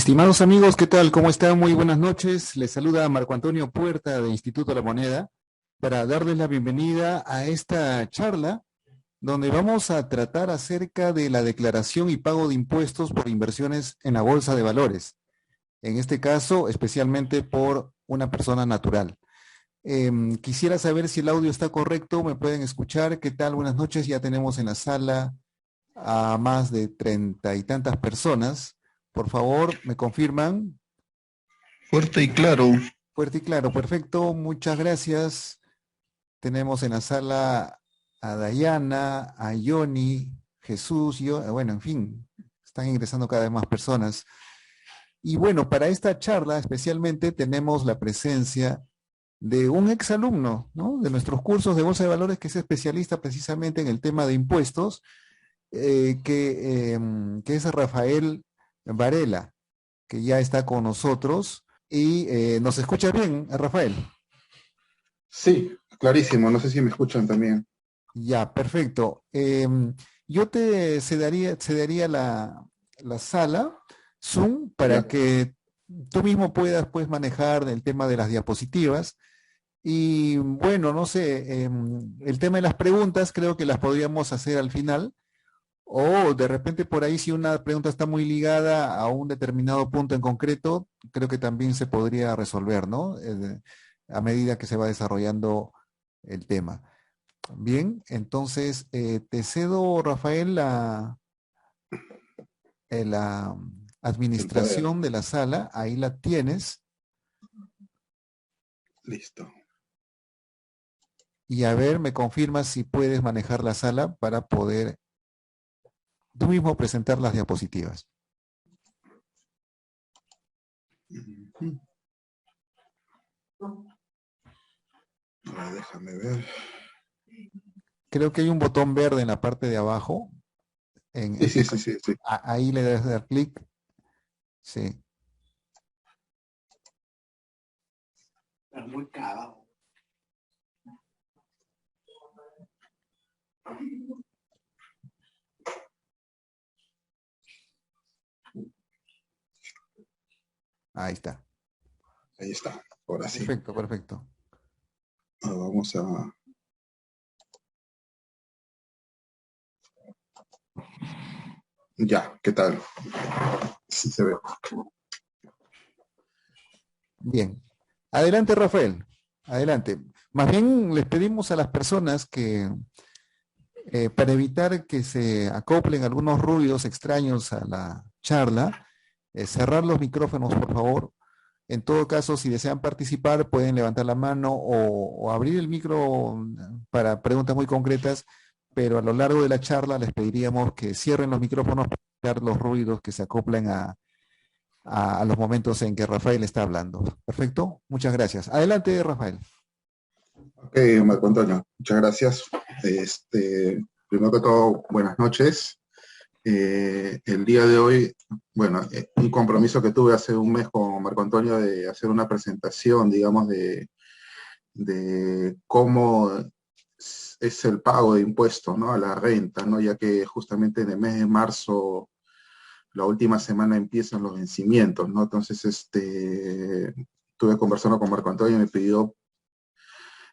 Estimados amigos, ¿qué tal? ¿Cómo están? Muy buenas noches. Les saluda Marco Antonio Puerta de Instituto La Moneda para darles la bienvenida a esta charla donde vamos a tratar acerca de la declaración y pago de impuestos por inversiones en la bolsa de valores. En este caso, especialmente por una persona natural. Quisiera saber si el audio está correcto, me pueden escuchar. ¿Qué tal? Buenas noches. Ya tenemos en la sala a más de 30 y tantas personas. Por favor, ¿me confirman? Fuerte y claro. Fuerte y claro, perfecto, muchas gracias. Tenemos en la sala a Dayana, a Yoni, Jesús, yo, bueno, en fin, están ingresando cada vez más personas. Y bueno, para esta charla especialmente tenemos la presencia de un exalumno, ¿no? De nuestros cursos de Bolsa de Valores, que es especialista precisamente en el tema de impuestos, que es Rafael Varela, que ya está con nosotros. Y nos escucha bien, Rafael. Sí, clarísimo. No sé si me escuchan también. Ya, perfecto. Yo te cedería la sala Zoom para Ya. que tú mismo puedas pues, manejar el tema de las diapositivas. Y bueno, no sé, el tema de las preguntas creo que las podríamos hacer al final. O de repente por ahí si una pregunta está muy ligada a un determinado punto en concreto, creo que también se podría resolver, ¿no? A medida que se va desarrollando el tema. Bien, entonces te cedo, Rafael, la El poder. administración de la sala. Ahí la tienes. Listo. Y a ver, me confirmas si puedes manejar la sala para poder tú mismo presentar las diapositivas. Ujú. A ver, déjame ver. Creo que hay un botón verde en la parte de abajo. Sí, sí, sí, sí, sí. Ahí le das dar clic. Sí, Pero muy cagado. ahí está. Ahí está. Ahora sí. Perfecto, perfecto. Ahora vamos a. Ya, ¿qué tal? Sí se ve. Bien. Adelante, Rafael. Adelante. Más bien les pedimos a las personas que para evitar que se acoplen algunos ruidos extraños a la charla, cerrar los micrófonos, por favor. En todo caso, si desean participar, pueden levantar la mano o abrir el micro para preguntas muy concretas, pero a lo largo de la charla les pediríamos que cierren los micrófonos para evitar los ruidos que se acoplen a los momentos en que Rafael está hablando. Perfecto, muchas gracias. Adelante, Rafael. Ok, Marco Antonio, muchas gracias. Primero que todo, buenas noches. El día de hoy, bueno, un compromiso que tuve hace un mes con Marco Antonio de hacer una presentación, digamos, de cómo es el pago de impuestos, ¿no? A la renta, ¿no? Ya que justamente en el mes de marzo, la última semana empiezan los vencimientos, ¿no? Entonces, estuve conversando con Marco Antonio y me pidió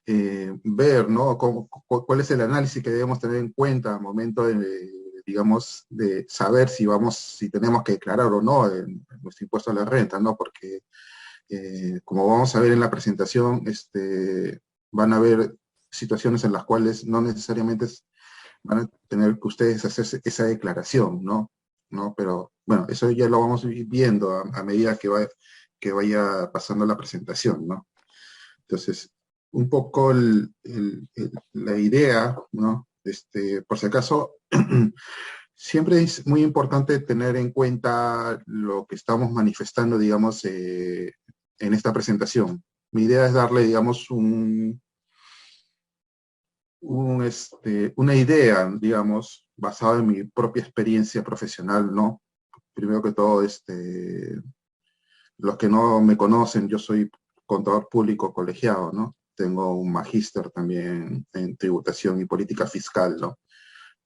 ver, ¿no? Cuál es el análisis que debemos tener en cuenta al momento de, digamos, de saber si tenemos que declarar o no nuestro impuesto a la renta, ¿no? Porque como vamos a ver en la presentación, van a haber situaciones en las cuales no necesariamente van a tener que ustedes hacer esa declaración, ¿no? ¿No? Pero bueno, eso ya lo vamos a ir viendo a medida que vaya pasando la presentación, ¿no? Entonces, un poco la idea, ¿no? Por si acaso, siempre es muy importante tener en cuenta lo que estamos manifestando, digamos, en esta presentación. Mi idea es darle, digamos, una idea, digamos, basada en mi propia experiencia profesional, ¿no? Primero que todo, los que no me conocen, yo soy contador público colegiado, ¿no? Tengo un magíster también en tributación y política fiscal, ¿no?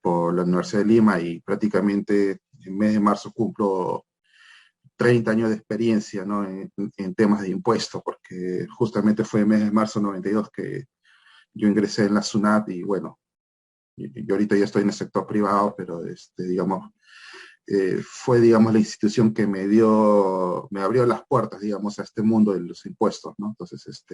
Por la Universidad de Lima y prácticamente en mes de marzo cumplo 30 años de experiencia, ¿no? En temas de impuestos, porque justamente fue el mes de marzo 92 que yo ingresé en la SUNAT y bueno, yo ahorita ya estoy en el sector privado, pero digamos, fue, digamos, la institución que me abrió las puertas, digamos, a este mundo de los impuestos, ¿no? Entonces,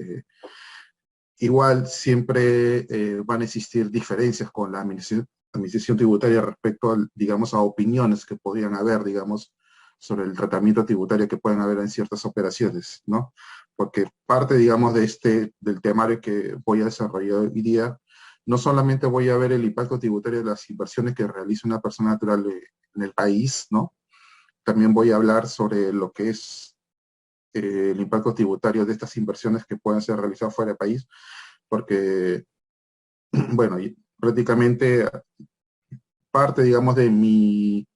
igual siempre van a existir diferencias con la administración tributaria respecto, digamos, a opiniones que podrían haber, digamos, sobre el tratamiento tributario que pueden haber en ciertas operaciones, ¿no? Porque parte, digamos, del temario que voy a desarrollar hoy día, no solamente voy a ver el impacto tributario de las inversiones que realiza una persona natural en el país, ¿no? También voy a hablar sobre lo que es el impacto tributario de estas inversiones que pueden ser realizadas fuera del país, porque, bueno, prácticamente parte, digamos, de mi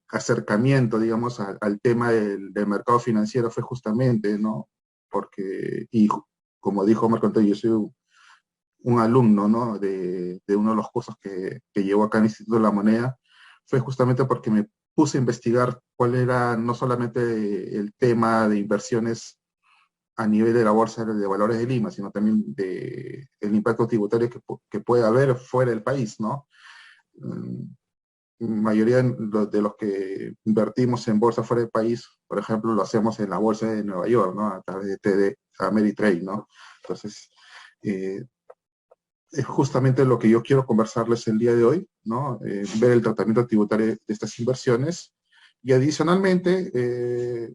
acercamiento, digamos, al tema del mercado financiero fue justamente, ¿no? Porque, y como dijo Marco Antonio, yo soy un alumno, ¿no? De uno de los cursos que llevo acá en el Instituto de la Moneda, fue justamente porque me puse a investigar cuál era no solamente el tema de inversiones a nivel de la Bolsa de Valores de Lima, sino también el impacto tributario que puede haber fuera del país, ¿no? Mayoría de los que invertimos en bolsa fuera del país, por ejemplo, lo hacemos en la bolsa de Nueva York, ¿no? A través de TD Ameritrade, ¿no? Entonces, eh, es justamente lo que yo quiero conversarles el día de hoy, ¿no? Ver el tratamiento tributario de estas inversiones y adicionalmente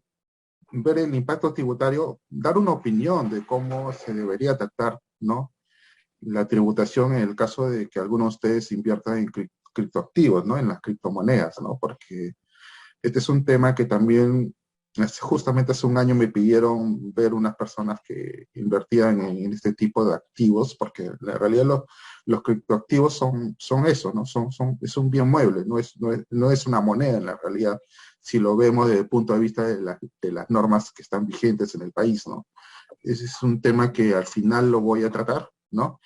ver el impacto tributario, dar una opinión de cómo se debería tratar, ¿no? La tributación en el caso de que algunos de ustedes inviertan en criptoactivos, ¿no? En las criptomonedas, ¿no? Porque este es un tema que también, justamente hace un año me pidieron ver unas personas que invertían en este tipo de activos, porque en realidad los criptoactivos son eso, ¿no? Es un bien mueble, no es una moneda en la realidad, si lo vemos desde el punto de vista de las normas que están vigentes en el país, ¿no? Ese es un tema que al final lo voy a tratar, ¿no?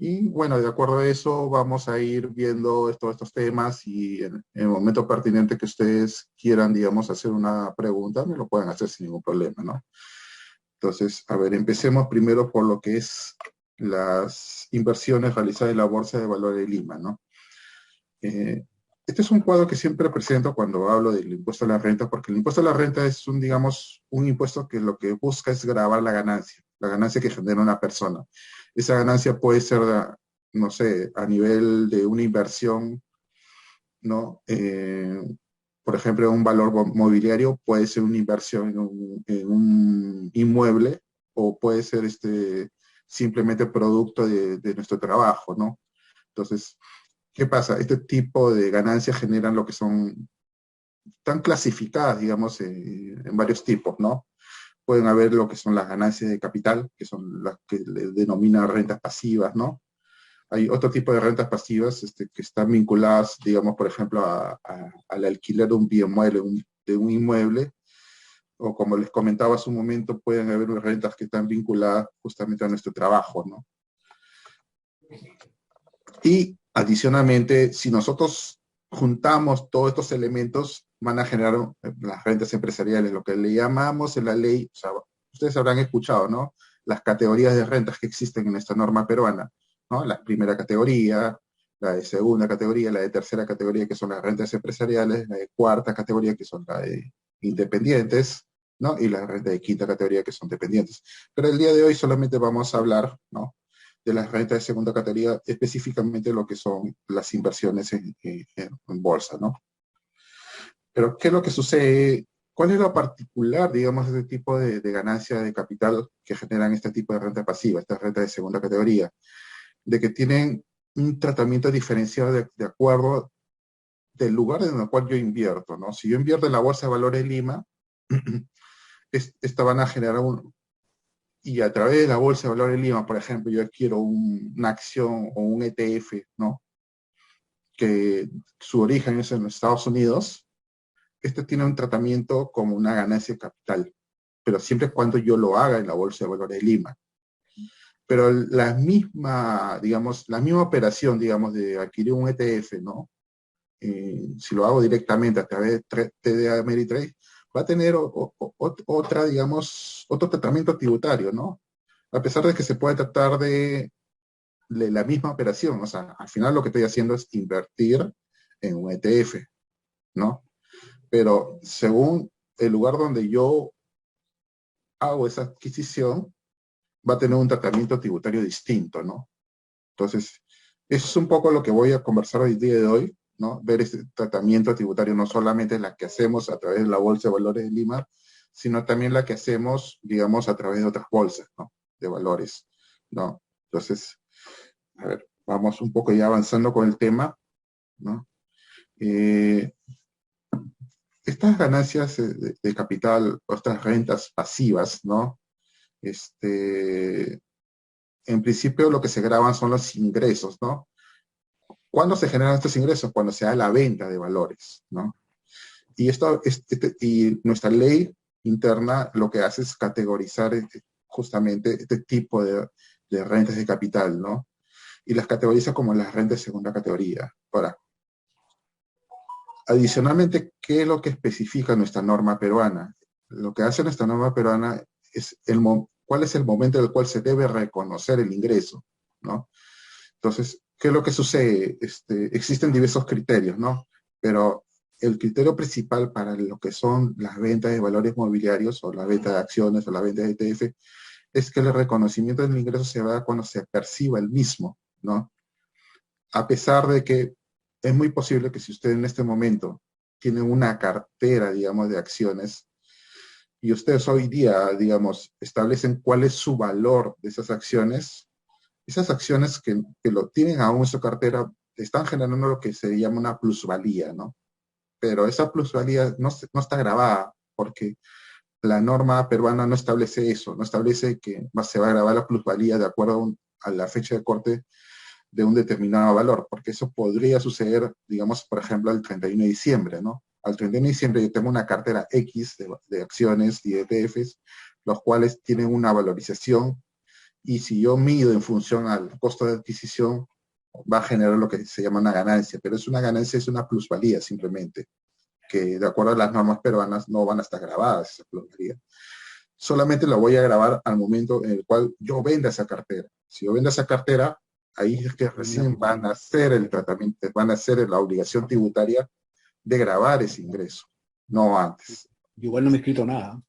Y bueno, de acuerdo a eso, vamos a ir viendo todos estos temas y en el momento pertinente que ustedes quieran, digamos, hacer una pregunta, me lo pueden hacer sin ningún problema, ¿no? Entonces, a ver, empecemos primero por lo que es las inversiones realizadas en la Bolsa de Valores de Lima, ¿no? Eh, este es un cuadro que siempre presento cuando hablo del impuesto a la renta, porque el impuesto a la renta es un, digamos, un impuesto que lo que busca es gravar la ganancia que genera una persona. Esa ganancia puede ser, no sé, a nivel de una inversión, ¿no? Por ejemplo, un valor mobiliario puede ser una inversión en un inmueble o puede ser simplemente producto de nuestro trabajo, ¿no? Entonces, ¿qué pasa? Este tipo de ganancias generan lo que son tan clasificadas, digamos, en varios tipos, ¿no? Pueden haber lo que son las ganancias de capital, que son las que le denominan rentas pasivas, ¿no? Hay otro tipo de rentas pasivas que están vinculadas, digamos, por ejemplo, al alquiler de un bien mueble, de un inmueble, o como les comentaba hace un momento, pueden haber rentas que están vinculadas justamente a nuestro trabajo, ¿no? Y adicionalmente, si nosotros juntamos todos estos elementos, van a generar las rentas empresariales, lo que le llamamos en la ley, o sea, ustedes habrán escuchado, ¿no? Las categorías de rentas que existen en esta norma peruana, ¿no? La primera categoría, la de segunda categoría, la de tercera categoría, que son las rentas empresariales, la de cuarta categoría, que son las de independientes, ¿no? Y la renta de quinta categoría, que son dependientes. Pero el día de hoy solamente vamos a hablar, ¿no? De las rentas de segunda categoría, específicamente lo que son las inversiones en bolsa, ¿no? Pero, ¿qué es lo que sucede? ¿Cuál es lo particular, digamos, de este tipo de ganancia de capital que generan este tipo de renta pasiva, esta renta de segunda categoría? De que tienen un tratamiento diferenciado de acuerdo del lugar en el cual yo invierto, ¿no? Si yo invierto en la Bolsa de Valores de Lima, esta van a generar y a través de la Bolsa de Valores de Lima, por ejemplo, yo adquiero una acción o un ETF, ¿no? Que su origen es en los Estados Unidos, este tiene un tratamiento como una ganancia de capital, pero siempre cuando yo lo haga en la Bolsa de Valores de Lima. Pero digamos, la misma operación, digamos, de adquirir un ETF, ¿no? Si lo hago directamente a través de TD Ameritrade, va a tener otra, digamos, otro tratamiento tributario, ¿no? A pesar de que se puede tratar de la misma operación, o sea, al final lo que estoy haciendo es invertir en un ETF, ¿no? Pero según el lugar donde yo hago esa adquisición, va a tener un tratamiento tributario distinto, ¿no? Entonces, eso es un poco lo que voy a conversar hoy día de hoy, ¿no? Ver este tratamiento tributario, no solamente la que hacemos a través de la Bolsa de Valores de Lima, sino también la que hacemos, digamos, a través de otras bolsas, ¿no? De valores, ¿no? Entonces, a ver, vamos un poco ya avanzando con el tema, ¿no? Eh, estas ganancias de capital o estas rentas pasivas, ¿no? Este, en principio lo que se graban son los ingresos, ¿no? ¿Cuándo se generan estos ingresos? Cuando se da la venta de valores, ¿no? Y nuestra ley interna lo que hace es categorizar justamente este tipo de rentas de capital, ¿no? Y las categoriza como las rentas de segunda categoría. Ahora, adicionalmente, ¿qué es lo que especifica nuestra norma peruana? Lo que hace nuestra norma peruana es cuál es el momento en el cual se debe reconocer el ingreso, ¿no? Entonces, ¿qué es lo que sucede? Existen diversos criterios, ¿no? Pero el criterio principal para lo que son las ventas de valores mobiliarios o la venta de acciones o la venta de ETF es que el reconocimiento del ingreso se da cuando se perciba el mismo, ¿no? A pesar de que es muy posible que si usted en este momento tiene una cartera, digamos, de acciones y ustedes hoy día, digamos, establecen cuál es su valor de esas acciones que lo tienen aún en su cartera están generando lo que se llama una plusvalía, ¿no? Pero esa plusvalía no está grabada porque la norma peruana no establece eso, no establece que se va a grabar la plusvalía de acuerdo a la fecha de corte de un determinado valor, porque eso podría suceder, digamos, por ejemplo, el 31 de diciembre, ¿no? Al 31 de diciembre yo tengo una cartera X de acciones y ETFs, los cuales tienen una valorización y si yo mido en función al costo de adquisición, va a generar lo que se llama una ganancia, pero es una ganancia, es una plusvalía simplemente, que de acuerdo a las normas peruanas no van a estar grabadas esa plusvalía. Solamente la voy a grabar al momento en el cual yo venda esa cartera. Si yo vendo esa cartera, ahí es que recién van a hacer el tratamiento, van a hacer la obligación tributaria de grabar ese ingreso, no antes. Igual no me he escrito nada.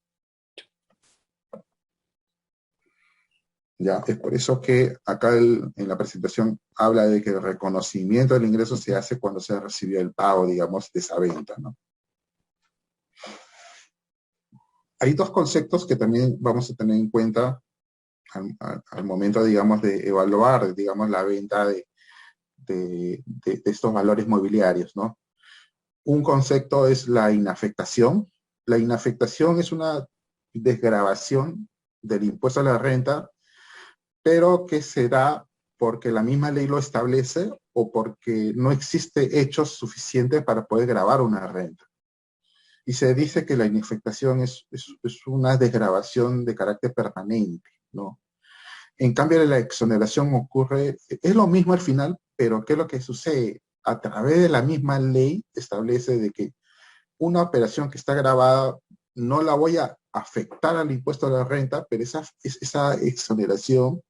¿Ya? Es por eso que acá en la presentación habla de que el reconocimiento del ingreso se hace cuando se recibió el pago, digamos, de esa venta, ¿no? Hay dos conceptos que también vamos a tener en cuenta al momento, digamos, de evaluar, digamos, la venta de estos valores mobiliarios, ¿no? Un concepto es la inafectación. La inafectación es una desgravación del impuesto a la renta, pero que se da porque la misma ley lo establece o porque no existe hechos suficientes para poder gravar una renta. Y se dice que la inafectación es una desgravación de carácter permanente, ¿no? En cambio, la exoneración ocurre, es lo mismo al final, pero ¿qué es lo que sucede? A través de la misma ley establece de que una operación que está grabada no la voy a afectar al impuesto a la renta, pero esa exoneración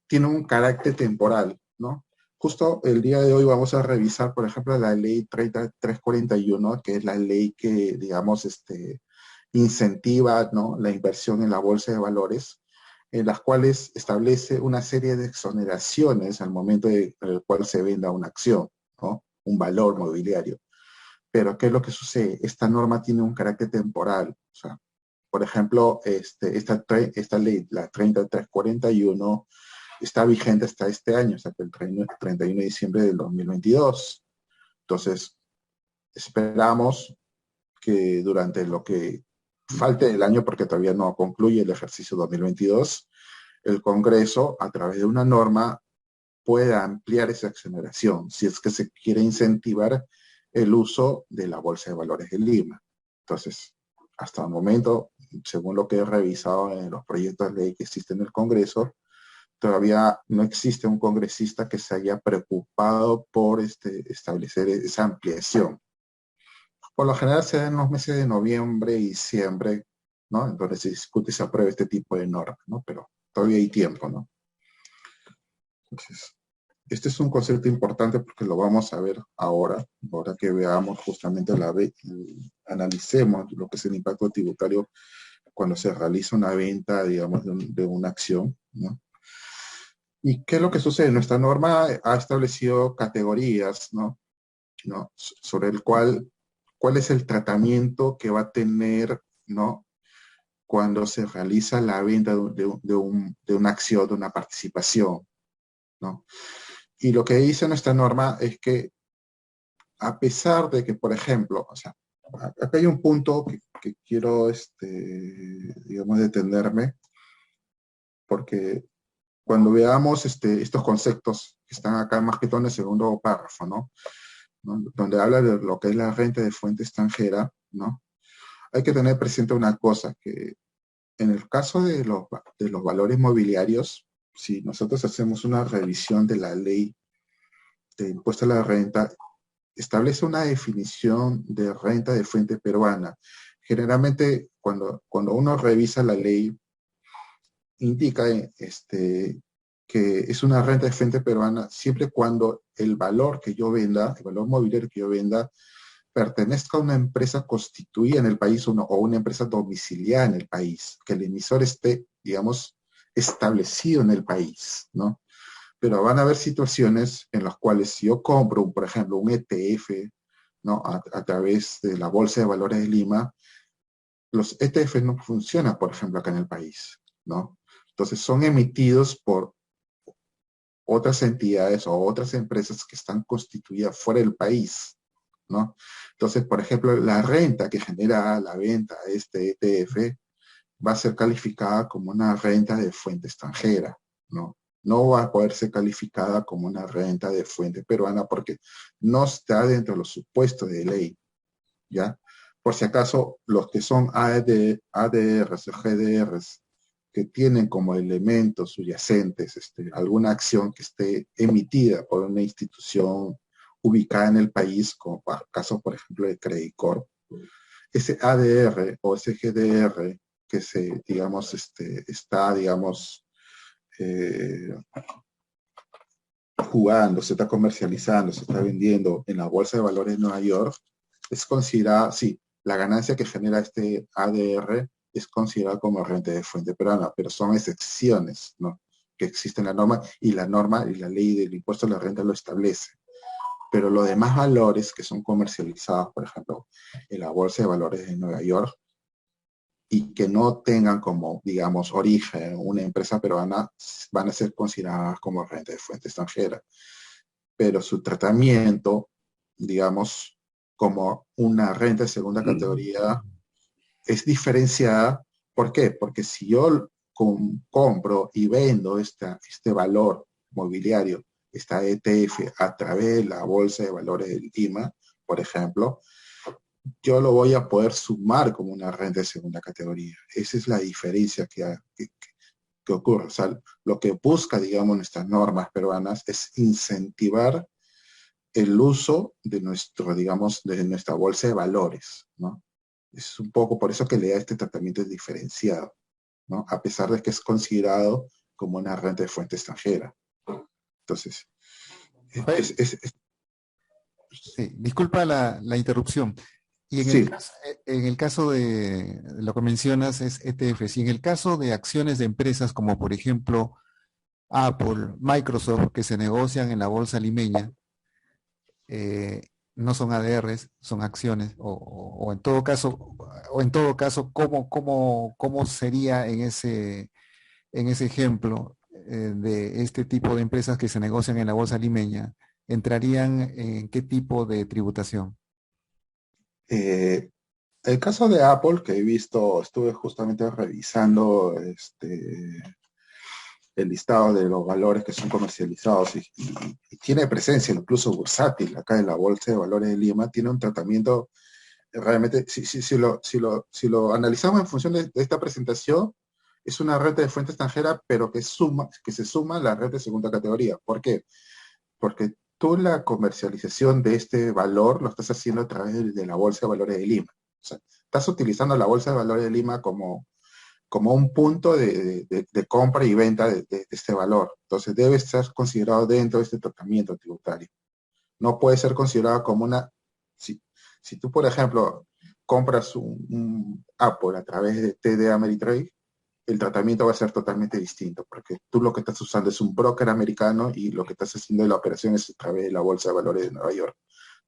tiene un carácter temporal, ¿no? Justo el día de hoy vamos a revisar, por ejemplo, la ley 3341, que es la ley que, digamos, incentiva, ¿no?, la inversión en la bolsa de valores, en las cuales establece una serie de exoneraciones al momento en el cual se venda una acción, ¿no?, un valor mobiliario. Pero, ¿qué es lo que sucede? Esta norma tiene un carácter temporal. O sea, por ejemplo, esta ley, la 3341, está vigente hasta este año, hasta el 31 de diciembre del 2022. Entonces, esperamos que durante lo que falte del año, porque todavía no concluye el ejercicio 2022, el Congreso, a través de una norma, pueda ampliar esa exoneración, si es que se quiere incentivar el uso de la Bolsa de Valores de Lima. Entonces, hasta el momento, según lo que he revisado en los proyectos de ley que existen en el Congreso, todavía no existe un congresista que se haya preocupado por establecer esa ampliación. Por lo general se da en los meses de noviembre y diciembre, ¿no? Entonces se discute y se aprueba este tipo de normas, ¿no? Pero todavía hay tiempo, ¿no? Entonces, este es un concepto importante porque lo vamos a ver ahora que veamos justamente analicemos lo que es el impacto tributario cuando se realiza una venta, digamos, de una acción, ¿no? ¿Y qué es lo que sucede? Nuestra norma ha establecido categorías, ¿no? ¿No? Sobre cuál es el tratamiento que va a tener, ¿no? Cuando se realiza la venta de una acción, de una participación, ¿no? Y lo que dice nuestra norma es que a pesar de que, por ejemplo, o sea, acá hay un punto que quiero, digamos, detenerme, porque cuando veamos estos conceptos que están acá más que todo en el segundo párrafo, ¿no? ¿No? Donde habla de lo que es la renta de fuente extranjera, ¿no? Hay que tener presente una cosa, que en el caso de los valores mobiliarios, si nosotros hacemos una revisión de la ley de impuesto a la renta, establece una definición de renta de fuente peruana. Generalmente, cuando uno revisa la ley, indica que es una renta de fuente peruana siempre cuando el valor que yo venda, el valor mobiliario que yo venda, pertenezca a una empresa constituida en el país o una empresa domiciliada en el país, que el emisor esté, digamos, establecido en el país, ¿no? Pero van a haber situaciones en las cuales si yo compro, por ejemplo, un ETF, ¿no? A través de la Bolsa de Valores de Lima, los ETF no funcionan, por ejemplo, acá en el país, ¿no? Entonces son emitidos por otras entidades o otras empresas que están constituidas fuera del país, ¿no? Entonces, por ejemplo, la renta que genera la venta de este ETF va a ser calificada como una renta de fuente extranjera, ¿no? No va a poder ser calificada como una renta de fuente peruana porque no está dentro de los supuestos de ley, ¿ya? Por si acaso, los que son ADRs o GDRs que tienen como elementos subyacentes alguna acción que esté emitida por una institución ubicada en el país, como para caso, por ejemplo, de Credit Corp, ese ADR o ese GDR que digamos, está, digamos, eh, jugando, se está comercializando, se está vendiendo en la Bolsa de Valores de Nueva York, es considerada, sí, la ganancia que genera este ADR es considerada como renta de fuente peruana, pero son excepciones, ¿no? Que existe en la norma y la ley del impuesto a la renta lo establece. Pero los demás valores que son comercializados, por ejemplo, en la Bolsa de Valores de Nueva York, y que no tengan como, digamos, origen una empresa peruana, van a ser consideradas como renta de fuente extranjera. Pero su tratamiento, digamos, como una renta de segunda categoría, es diferenciada. ¿Por qué? Porque si yo compro y vendo este valor mobiliario, esta ETF, a través de la Bolsa de Valores del Lima, por ejemplo, yo lo voy a poder sumar como una renta de segunda categoría. Esa es la diferencia que ocurre. O sea, lo que busca, digamos, nuestras normas peruanas es incentivar el uso de digamos, de nuestra bolsa de valores, ¿no? Es un poco por eso que le da este tratamiento diferenciado, ¿no? A pesar de que es considerado como una renta de fuente extranjera. Entonces, Rafael, sí, disculpa la interrupción. Y sí, en el caso de lo que mencionas es ETFs, y en el caso de acciones de empresas como por ejemplo Apple, Microsoft, que se negocian en la bolsa limeña, eh, no son ADRs, son acciones, o en todo caso, ¿cómo sería en ese ejemplo de este tipo de empresas que se negocian en la bolsa limeña? ¿Entrarían en qué tipo de tributación? eh, el caso de Apple que he visto, estuve justamente revisando el listado de los valores que son comercializados y tiene presencia incluso bursátil acá en la Bolsa de Valores de Lima, tiene un tratamiento realmente, si lo analizamos en función de esta presentación, es una renta de fuente extranjera, pero que se suma a la red de segunda categoría. ¿Por qué? Porque tú la comercialización de este valor lo estás haciendo a través de la Bolsa de Valores de Lima. O sea, estás utilizando la Bolsa de Valores de Lima como un punto de compra y venta de este valor. Entonces debe ser considerado dentro de este tratamiento tributario. No puede ser considerado como una... Si, si tú, por ejemplo, compras un Apple a través de TD Ameritrade, el tratamiento va a ser totalmente distinto, porque tú lo que estás usando es un broker americano y lo que estás haciendo de la operación es a través de la Bolsa de Valores de Nueva York.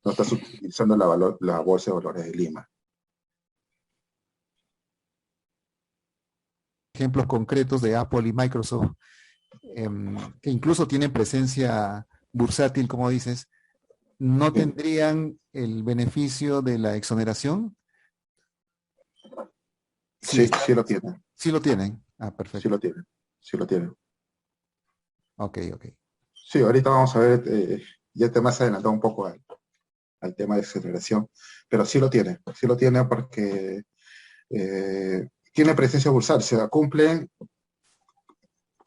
No estás utilizando la Bolsa de Valores de Lima. Ejemplos concretos de Apple y Microsoft, que incluso tienen presencia bursátil, como dices, ¿no Sí, tendrían el beneficio de la exoneración? Sí, sí, sí lo tienen, sí lo tienen. Ah, sí perfecto. lo tienen, sí lo tienen. Ok, ok. Sí, ahorita vamos a ver, ya te más adelantado un poco al tema de aceleración, pero sí lo tiene porque tiene presencia bursátil, se cumplen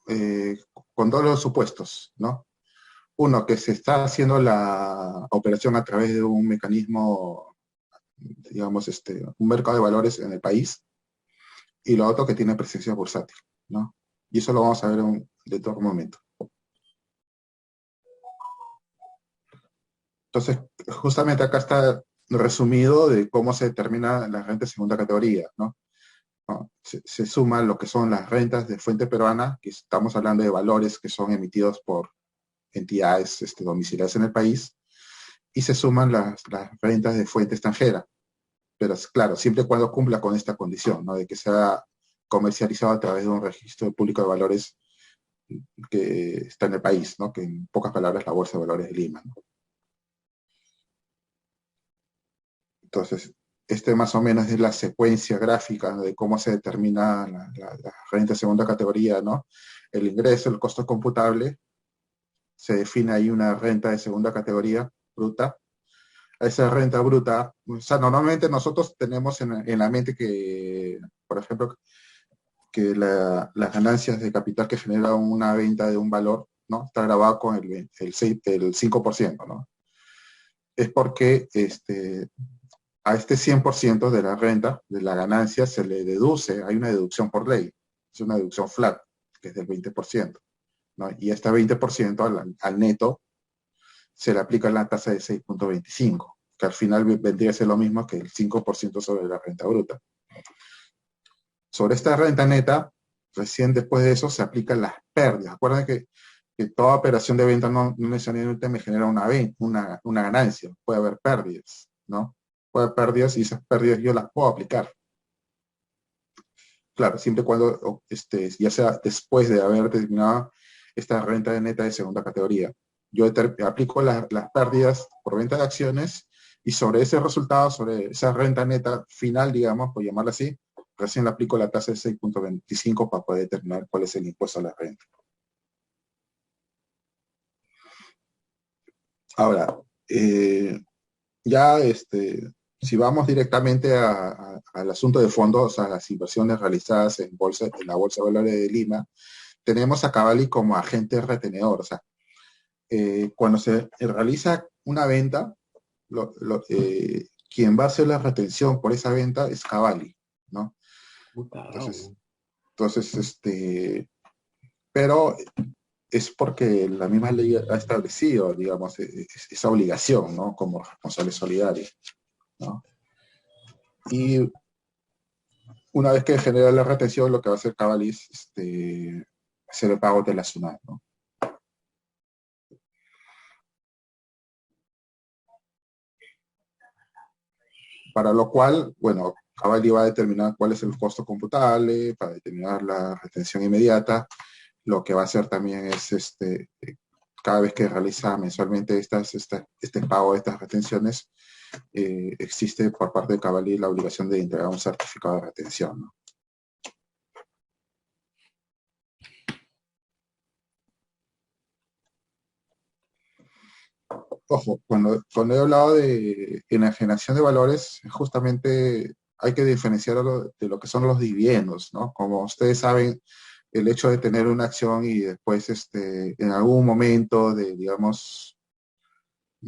eh, con todos los supuestos, ¿no? Uno, que se está haciendo la operación a través de un mecanismo, digamos, un mercado de valores en el país, y lo otro que tiene presencia bursátil, ¿no? Y eso lo vamos a ver de todo momento. Entonces, justamente acá está resumido de cómo se determina la renta de segunda categoría, ¿no? ¿No? Se suman lo que son las rentas de fuente peruana, que estamos hablando de valores que son emitidos por entidades domiciliadas en el país, y se suman las rentas de fuente extranjera, pero es claro, siempre y cuando cumpla con esta condición, ¿no? De que sea comercializado a través de un registro público de valores que está en el país, ¿no? Que en pocas palabras la Bolsa de Valores de Lima, ¿no? Entonces, más o menos es la secuencia gráfica, ¿no? De cómo se determina la renta de segunda categoría, ¿no? El ingreso, el costo computable, se define ahí una renta de segunda categoría bruta. Esa renta bruta, o sea, normalmente nosotros tenemos en la mente que, por ejemplo, que las ganancias de capital que genera una venta de un valor, ¿no? Está grabado con el 5%, ¿no? Es porque a este 100% de la renta, de la ganancia, se le deduce, hay una deducción por ley, es una deducción flat, que es del 20%, ¿no? Y este 20% al neto se le aplica la tasa de 6,25, que al final vendría a ser lo mismo que el 5% sobre la renta bruta. Sobre esta renta neta, recién después de eso se aplican las pérdidas. Acuérdense que toda operación de venta no necesariamente me genera una ganancia, puede haber pérdidas, ¿no? Puede haber pérdidas y esas pérdidas yo las puedo aplicar. Claro, siempre y cuando, ya sea después de haber determinado esta renta de neta de segunda categoría. Yo aplico las pérdidas por venta de acciones y sobre ese resultado, sobre esa renta neta final, digamos, por llamarla así, recién le aplico la tasa de 6,25 para poder determinar cuál es el impuesto a la renta. Ahora, ya si vamos directamente al asunto de fondo, o sea, las inversiones realizadas en la Bolsa de Valores de Lima, tenemos a Cavalli como agente retenedor. O sea, cuando se realiza una venta, quien va a hacer la retención por esa venta es Cavalli, ¿no? Entonces, entonces pero es porque la misma ley ha establecido, digamos, esa obligación, ¿no? Como responsable solidario, ¿no? Y una vez que genera la retención, lo que va a hacer Cavalli es hacer el pago de la SUNAT, ¿no? Para lo cual, bueno, Cavalli va a determinar cuál es el costo computable, para determinar la retención inmediata. Lo que va a hacer también es, cada vez que realiza mensualmente este pago de estas retenciones, existe por parte de Cavalli la obligación de entregar un certificado de retención, ¿no? Ojo, cuando he hablado de enajenación de valores, justamente hay que diferenciar de lo que son los dividendos, ¿no? Como ustedes saben, el hecho de tener una acción y después, en algún momento de, digamos,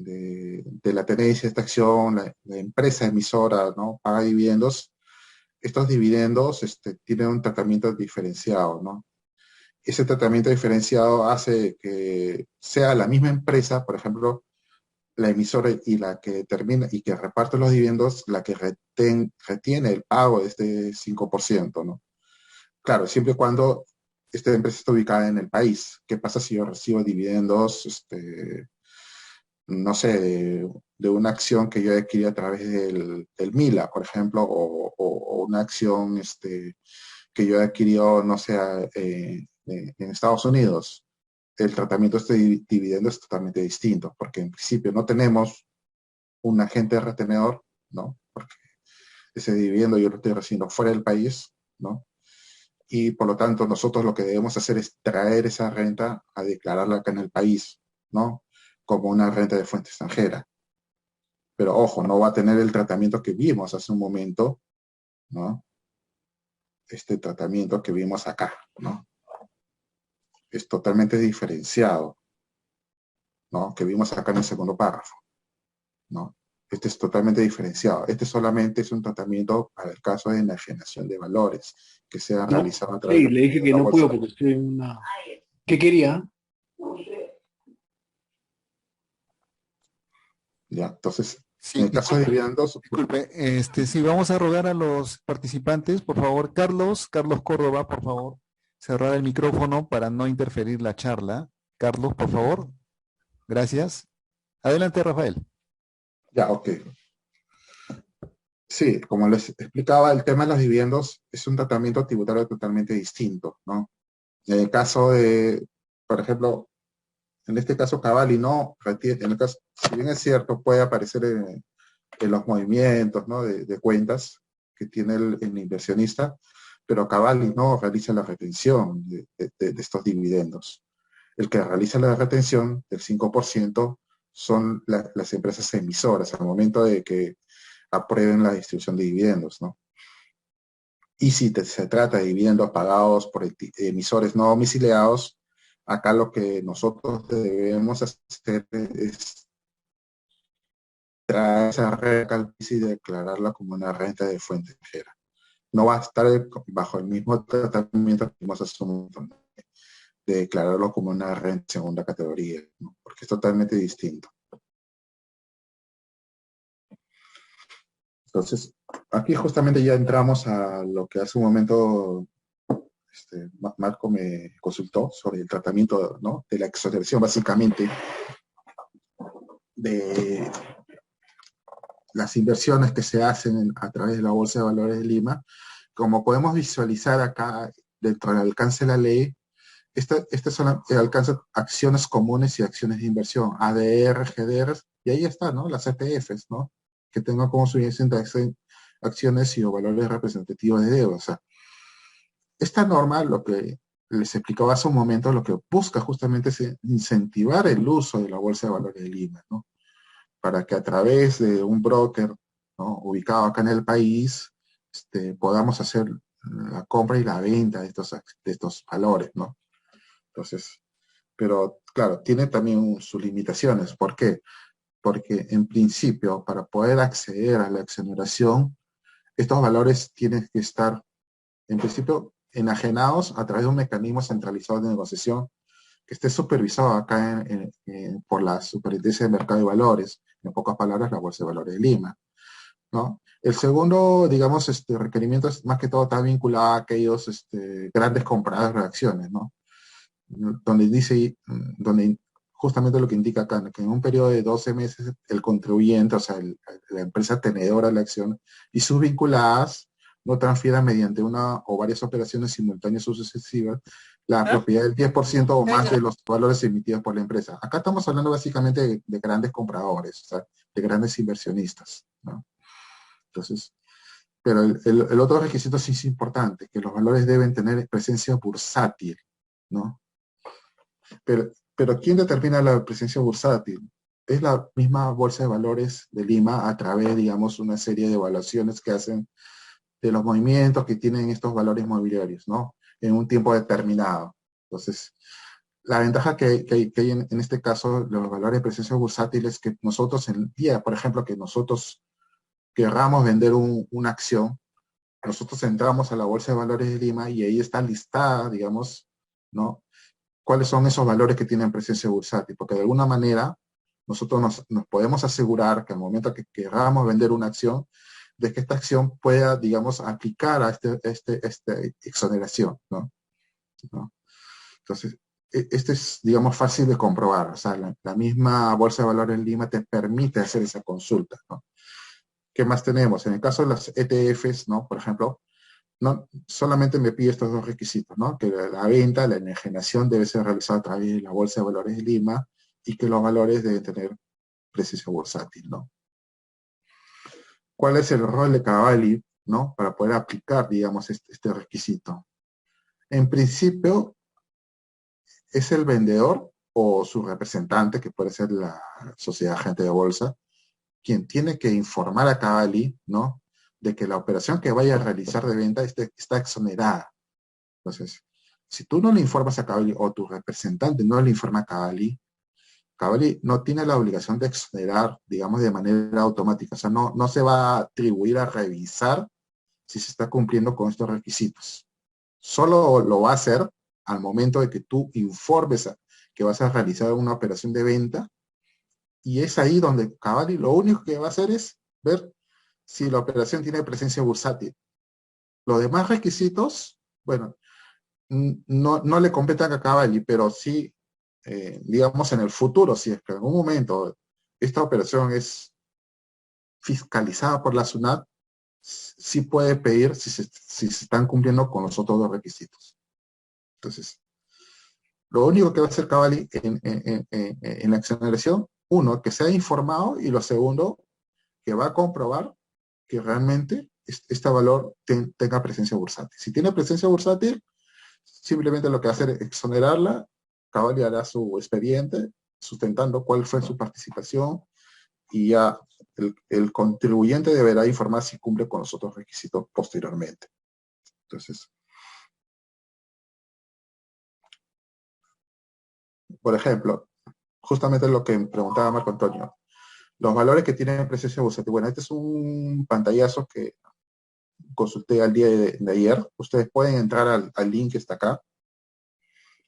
de la tenencia de esta acción, la empresa emisora, ¿no? Paga dividendos. Estos dividendos tienen un tratamiento diferenciado, ¿no? Ese tratamiento diferenciado hace que sea la misma empresa, por ejemplo, la emisora y la que termina y que reparte los dividendos, la que retiene el pago de este 5%, ¿no? Claro, siempre y cuando esta empresa está ubicada en el país. ¿Qué pasa si yo recibo dividendos, no sé, de una acción que yo adquirí a través del Mila, por ejemplo, o una acción que yo adquirió, no sé, en Estados Unidos? El tratamiento de este dividendo es totalmente distinto, porque en principio no tenemos un agente retenedor, ¿no? Porque ese dividendo yo lo estoy recibiendo fuera del país, ¿no? Y por lo tanto nosotros lo que debemos hacer es traer esa renta a declararla acá en el país, ¿no? Como una renta de fuente extranjera. Pero ojo, no va a tener el tratamiento que vimos hace un momento, ¿no? Este tratamiento que vimos acá, ¿no? Es totalmente diferenciado, ¿no? Que vimos acá en el segundo párrafo, ¿no? Este es totalmente diferenciado. Este solamente es un tratamiento para el caso de enajenación de valores que se ha No, realizado a través sí, de le dije que la no bolsa. puedo porque estoy en una... ¿Qué quería? ¿Ya? Entonces, en Sí, el caso de disculpe, dividendos, disculpe, sí, vamos a rogar a los participantes, por favor, Carlos Córdoba, por favor, cerrar el micrófono para no interferir la charla. Carlos, por favor, gracias. Adelante, Rafael. ya, ok. Sí, como les explicaba, el tema de los dividendos es un tratamiento tributario totalmente distinto, ¿no? En el caso de, por ejemplo, en este caso Cavalli no retiene, en el caso, si bien es cierto, puede aparecer en los movimientos, ¿no? de cuentas que tiene el inversionista, pero Cavalli no realiza la retención de estos dividendos. El que realiza la retención del 5% son las empresas emisoras al momento de que aprueben la distribución de dividendos, ¿no? Y si se trata de dividendos pagados por emisores no domiciliados, acá lo que nosotros debemos hacer es traer esa renta y declararla como una renta de fuente extranjera. No va a estar bajo el mismo tratamiento que vimos hace un montón, de declararlo como una renta de segunda categoría, ¿no? Porque es totalmente distinto. Entonces, aquí justamente ya entramos a lo que hace un momento Marco me consultó sobre el tratamiento, ¿no? De la exoneración, básicamente, de las inversiones que se hacen a través de la Bolsa de Valores de Lima. Como podemos visualizar acá, dentro del alcance de la ley, estas son alcanza acciones comunes y acciones de inversión, ADR, GDR, y ahí está, ¿no? Las ETFs, ¿no? Que tengan como su índice acciones y o valores representativos de deuda. O sea, esta norma, lo que les explicaba hace un momento, lo que busca justamente es incentivar el uso de la Bolsa de Valores de Lima, ¿no? Para que a través de un broker, ¿no? Ubicado acá en el país, podamos hacer la compra y la venta de estos valores, ¿no? Entonces, pero claro, tiene también sus limitaciones. ¿Por qué? Porque en principio, para poder acceder a la exoneración, estos valores tienen que estar, en principio, enajenados a través de un mecanismo centralizado de negociación que esté supervisado acá por la Superintendencia de Mercado de Valores, en pocas palabras, la Bolsa de Valores de Lima, ¿no? El segundo, digamos, requerimiento es más que todo está vinculado a aquellos grandes compradores de acciones, ¿no? Donde dice, donde justamente lo que indica acá, que en un periodo de 12 meses el contribuyente, o sea, la empresa tenedora de la acción y sus vinculadas no transfieran mediante una o varias operaciones simultáneas o sucesivas la propiedad del 10% o más de los valores emitidos por la empresa. Acá estamos hablando básicamente de grandes compradores, o sea, de grandes inversionistas, ¿no? Entonces, pero el otro requisito sí es importante, que los valores deben tener presencia bursátil, ¿no? Pero ¿quién determina la presencia bursátil? Es la misma Bolsa de Valores de Lima a través, digamos, una serie de evaluaciones que hacen de los movimientos que tienen estos valores mobiliarios, ¿no? En un tiempo determinado. Entonces, la ventaja que hay en este caso, los valores de presencia bursátil, es que nosotros, en el día, por ejemplo, que nosotros querramos vender una acción, nosotros entramos a la Bolsa de Valores de Lima y ahí está listada, digamos, ¿no? ¿Cuáles son esos valores que tienen presencia bursátil? Porque de alguna manera nosotros nos podemos asegurar que al momento que queramos vender una acción, de que esta acción pueda, digamos, aplicar a esta exoneración, ¿no? ¿No? Entonces, esto es, digamos, fácil de comprobar. O sea, la misma Bolsa de Valores en Lima te permite hacer esa consulta, ¿no? ¿Qué más tenemos? En el caso de las ETFs, ¿no? Por ejemplo, no solamente me pide estos dos requisitos, ¿no? Que la venta, la enajenación debe ser realizada a través de la Bolsa de Valores de Lima y que los valores deben tener presencia bursátil, ¿no? ¿Cuál es el rol de Cavalli, ¿no? Para poder aplicar, digamos, este requisito? En principio, es el vendedor o su representante, que puede ser la sociedad agente de bolsa, quien tiene que informar a Cavalli, ¿no? De que la operación que vaya a realizar de venta está exonerada. Entonces, si tú no le informas a Cavalli o tu representante no le informa a Cavalli, Cavalli no tiene la obligación de exonerar, digamos, de manera automática. O sea, no se va a atribuir a revisar si se está cumpliendo con estos requisitos. Solo lo va a hacer al momento de que tú informes que vas a realizar una operación de venta, y es ahí donde Cavalli lo único que va a hacer es ver si la operación tiene presencia bursátil. Los demás requisitos, bueno, no le competan a Cavalli, pero sí, digamos, en el futuro, si es que en algún momento esta operación es fiscalizada por la SUNAT, sí puede pedir si se están cumpliendo con los otros dos requisitos. Entonces, lo único que va a hacer Cavalli en la exoneración, uno, que sea informado, y lo segundo, que va a comprobar que realmente este valor tenga presencia bursátil. Si tiene presencia bursátil, simplemente lo que va a hacer es exonerarla. Cavalli hará su expediente sustentando cuál fue su participación, y ya el contribuyente deberá informar si cumple con los otros requisitos posteriormente. Entonces, por ejemplo, justamente lo que me preguntaba Marco Antonio, los valores que tienen presencia bursátil. Bueno, este es un pantallazo que consulté al día de ayer. Ustedes pueden entrar al link que está acá.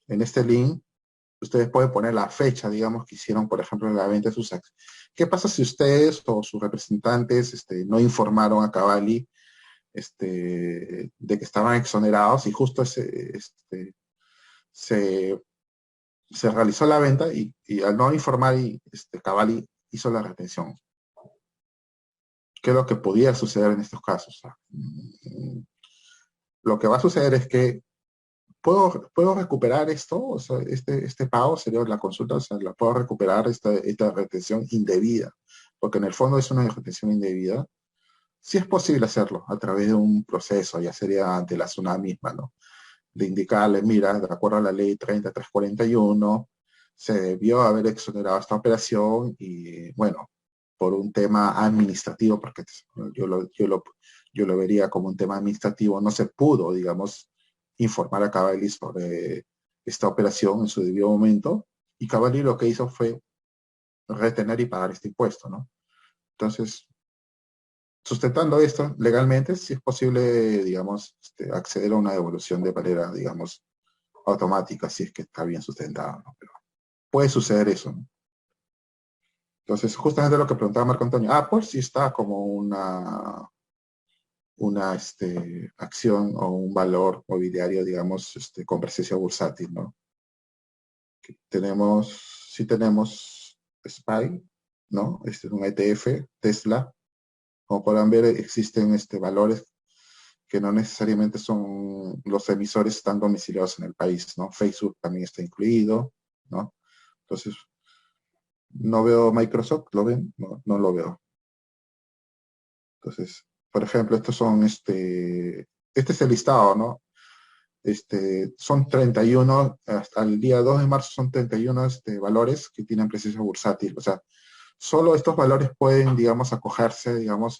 En este link, ustedes pueden poner la fecha, digamos, que hicieron, por ejemplo, en la venta de sus acciones. ¿Qué pasa si ustedes o sus representantes no informaron a Cavalli de que estaban exonerados, y justo se realizó la venta y al no informar, Cavalli hizo la retención? ¿Qué es lo que podía suceder en estos casos? Lo que va a suceder es que ¿puedo recuperar esto? O sea, este pago sería la consulta, o sea, la puedo recuperar esta retención indebida, porque en el fondo es una retención indebida. Sí es posible hacerlo a través de un proceso, ya sería ante la SUNAT misma, ¿no? De indicarle, mira, de acuerdo a la ley 3341, se debió haber exonerado esta operación y, bueno, por un tema administrativo, porque yo lo vería como un tema administrativo, no se pudo, digamos, informar a Cavalli sobre esta operación en su debido momento, y Cavalli lo que hizo fue retener y pagar este impuesto, ¿no? Entonces, sustentando esto legalmente, sí es posible, digamos, acceder a una devolución de manera, digamos, automática, si es que está bien sustentado, ¿no? Pero puede suceder eso, ¿no? Entonces, justamente lo que preguntaba Marco Antonio, pues sí está como una acción o un valor mobiliario, digamos, con presencia bursátil, ¿no? Sí tenemos SPY, ¿no? Este es un ETF, Tesla. Como podrán ver, existen valores que no necesariamente son, los emisores están domiciliados en el país, ¿no? Facebook también está incluido, ¿no? Entonces, no veo Microsoft, ¿lo ven? No lo veo. Entonces, por ejemplo, estos son, este es el listado, ¿no? Son 31, hasta el día 2 de marzo son 31 valores que tienen presencia bursátil. O sea, solo estos valores pueden, digamos, acogerse, digamos,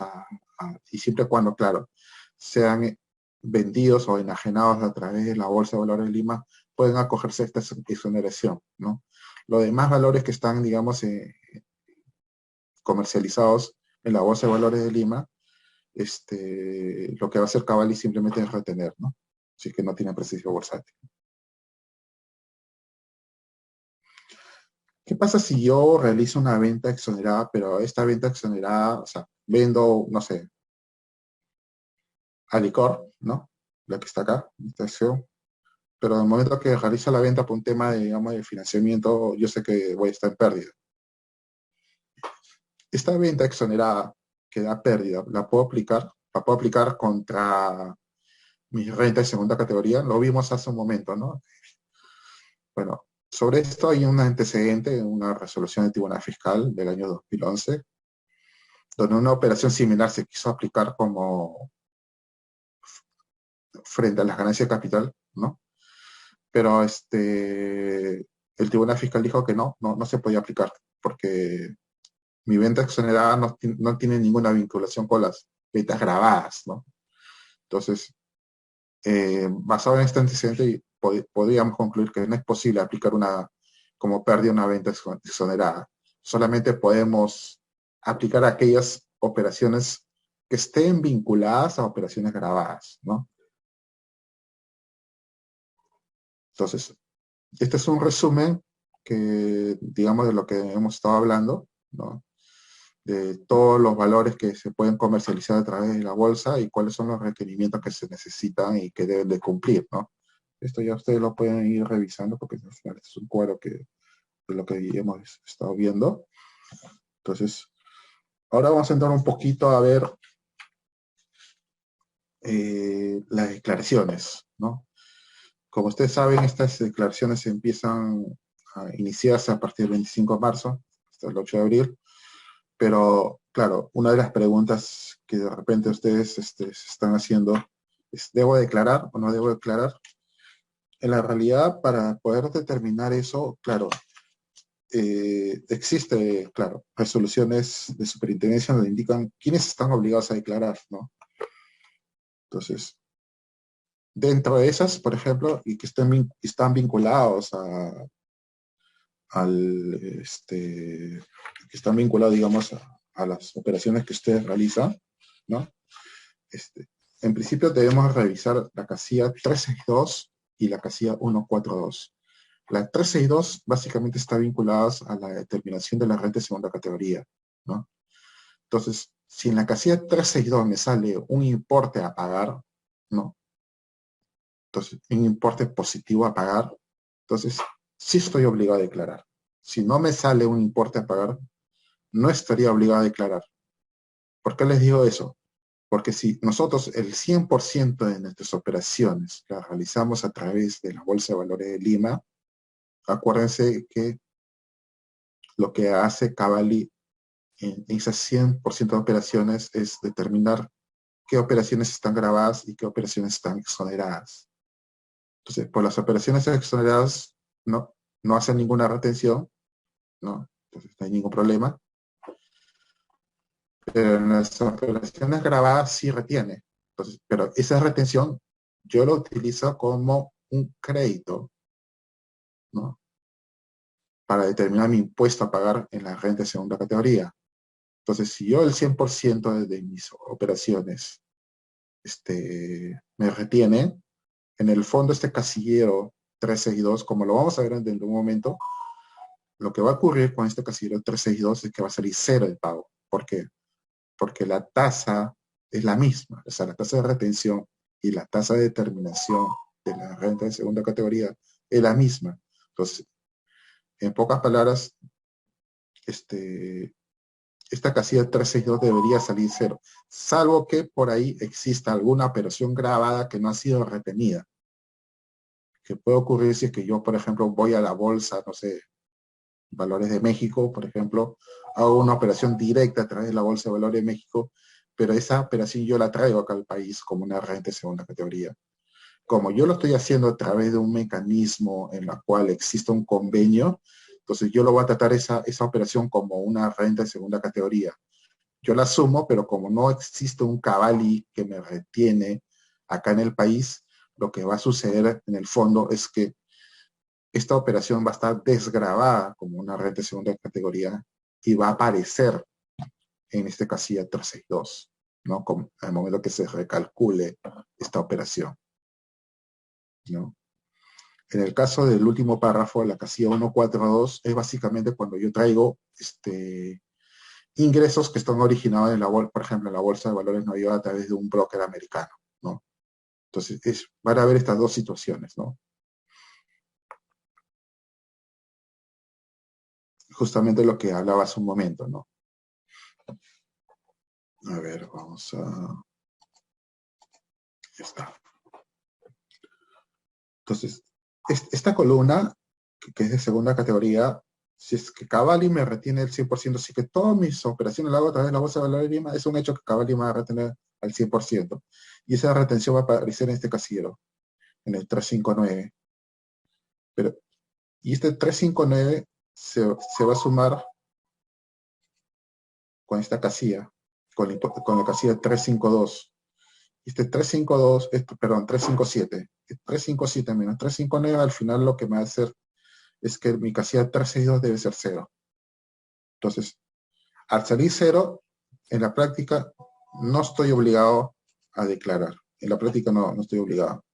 y siempre y cuando, claro, sean vendidos o enajenados a través de la Bolsa de Valores de Lima pueden acogerse a esta exoneración, ¿no? Los demás valores que están, digamos, comercializados en la Bolsa de Valores de Lima, lo que va a hacer Cavalli simplemente es retener, ¿no? Así que no tiene prestigio bursátil. ¿Qué pasa si yo realizo una venta exonerada, pero esta venta exonerada, o sea, vendo, no sé, a licor, ¿no? La que está acá, esta acción, pero en el momento que realizo la venta por un tema de, digamos, de financiamiento, yo sé que voy a estar en pérdida. Esta venta exonerada que da pérdida, ¿la puedo aplicar? ¿La puedo aplicar contra mi renta de segunda categoría? Lo vimos hace un momento, ¿no? Bueno, sobre esto hay un antecedente, una resolución del Tribunal Fiscal del año 2011, donde una operación similar se quiso aplicar como frente a las ganancias de capital, ¿no? Pero el Tribunal Fiscal dijo que no se podía aplicar, porque mi venta exonerada no tiene ninguna vinculación con las ventas grabadas, ¿no? Entonces, basado en este antecedente, podríamos concluir que no es posible aplicar como pérdida una venta exonerada. Solamente podemos aplicar aquellas operaciones que estén vinculadas a operaciones grabadas, ¿no? Entonces, este es un resumen que, digamos, de lo que hemos estado hablando, ¿no? De todos los valores que se pueden comercializar a través de la bolsa y cuáles son los requerimientos que se necesitan y que deben de cumplir, ¿no? Esto ya ustedes lo pueden ir revisando porque al final este es un cuadro de lo que hemos estado viendo. Entonces, ahora vamos a entrar un poquito a ver las declaraciones, ¿no? Como ustedes saben, estas declaraciones empiezan a iniciarse a partir del 25 de marzo hasta el 8 de abril, pero claro, una de las preguntas que de repente ustedes se están haciendo es, ¿debo declarar o no debo declarar? En la realidad, para poder determinar eso, claro, existe, claro, resoluciones de superintendencia donde indican quiénes están obligados a declarar, ¿no? Entonces, dentro de esas, por ejemplo, y que están vinculados que están vinculados, digamos, a las operaciones que ustedes realizan, ¿no? En principio debemos revisar la casilla 362 y la casilla 142. La 362 básicamente está vinculadas a la determinación de la renta de segunda categoría, ¿no? Entonces, si en la casilla 362 me sale un importe a pagar, ¿no? Entonces, un importe positivo a pagar, entonces sí estoy obligado a declarar. Si no me sale un importe a pagar, no estaría obligado a declarar. ¿Por qué les digo eso? Porque si nosotros el 100% de nuestras operaciones las realizamos a través de la Bolsa de Valores de Lima, acuérdense que lo que hace Cavalli en esas 100% de operaciones es determinar qué operaciones están grabadas y qué operaciones están exoneradas. Entonces, por las operaciones exoneradas no hacen ninguna retención, ¿no? Entonces no hay ningún problema. Pero en las operaciones grabadas sí retiene. Entonces, pero esa retención yo lo utilizo como un crédito, ¿no? Para determinar mi impuesto a pagar en la renta de segunda categoría. Entonces, si yo el 100% de mis operaciones me retiene, en el fondo este casillero 362, como lo vamos a ver dentro de un momento, lo que va a ocurrir con este casillero 362 es que va a salir cero el pago. ¿Por qué? Porque la tasa es la misma, o sea, la tasa de retención y la tasa de determinación de la renta de segunda categoría es la misma. Entonces, en pocas palabras, esta casilla 362 debería salir cero, salvo que por ahí exista alguna operación grabada que no ha sido retenida. Que puede ocurrir si es que yo, por ejemplo, voy a la bolsa, no sé, Valores de México, por ejemplo, hago una operación directa a través de la Bolsa de Valores de México, pero esa operación yo la traigo acá al país como una renta de segunda categoría. Como yo lo estoy haciendo a través de un mecanismo en la cual existe un convenio, entonces yo lo voy a tratar esa operación como una renta de segunda categoría. Yo la asumo, pero como no existe un Cavalli que me retiene acá en el país, lo que va a suceder en el fondo es que esta operación va a estar desgravada como una renta de segunda categoría y va a aparecer en este casilla 362, ¿no? Al momento que se recalcule esta operación, ¿no? En el caso del último párrafo, la casilla 142, es básicamente cuando yo traigo ingresos que están originados en la bolsa, por ejemplo, en la bolsa de valores no a través de un broker americano, ¿no? Entonces, van a haber estas dos situaciones, ¿no? Justamente lo que hablaba hace un momento, ¿no? A ver, vamos a... Ya está. Entonces, esta columna, que es de segunda categoría, si es que Cavalli me retiene el 100%, si que todas mis operaciones las hago a través de la bolsa de valores de Lima, es un hecho que Cavalli me va a retener al 100%. Y esa retención va a aparecer en este casillero, en el 359. Pero, y este 359 se va a sumar con esta casilla, con la casilla 352. Este 352, perdón, 357. 357 menos 359, al final lo que me va a hacer es que mi casilla 362 debe ser 0. Entonces, al salir 0, en la práctica no estoy obligado a declarar. En la práctica no estoy obligado.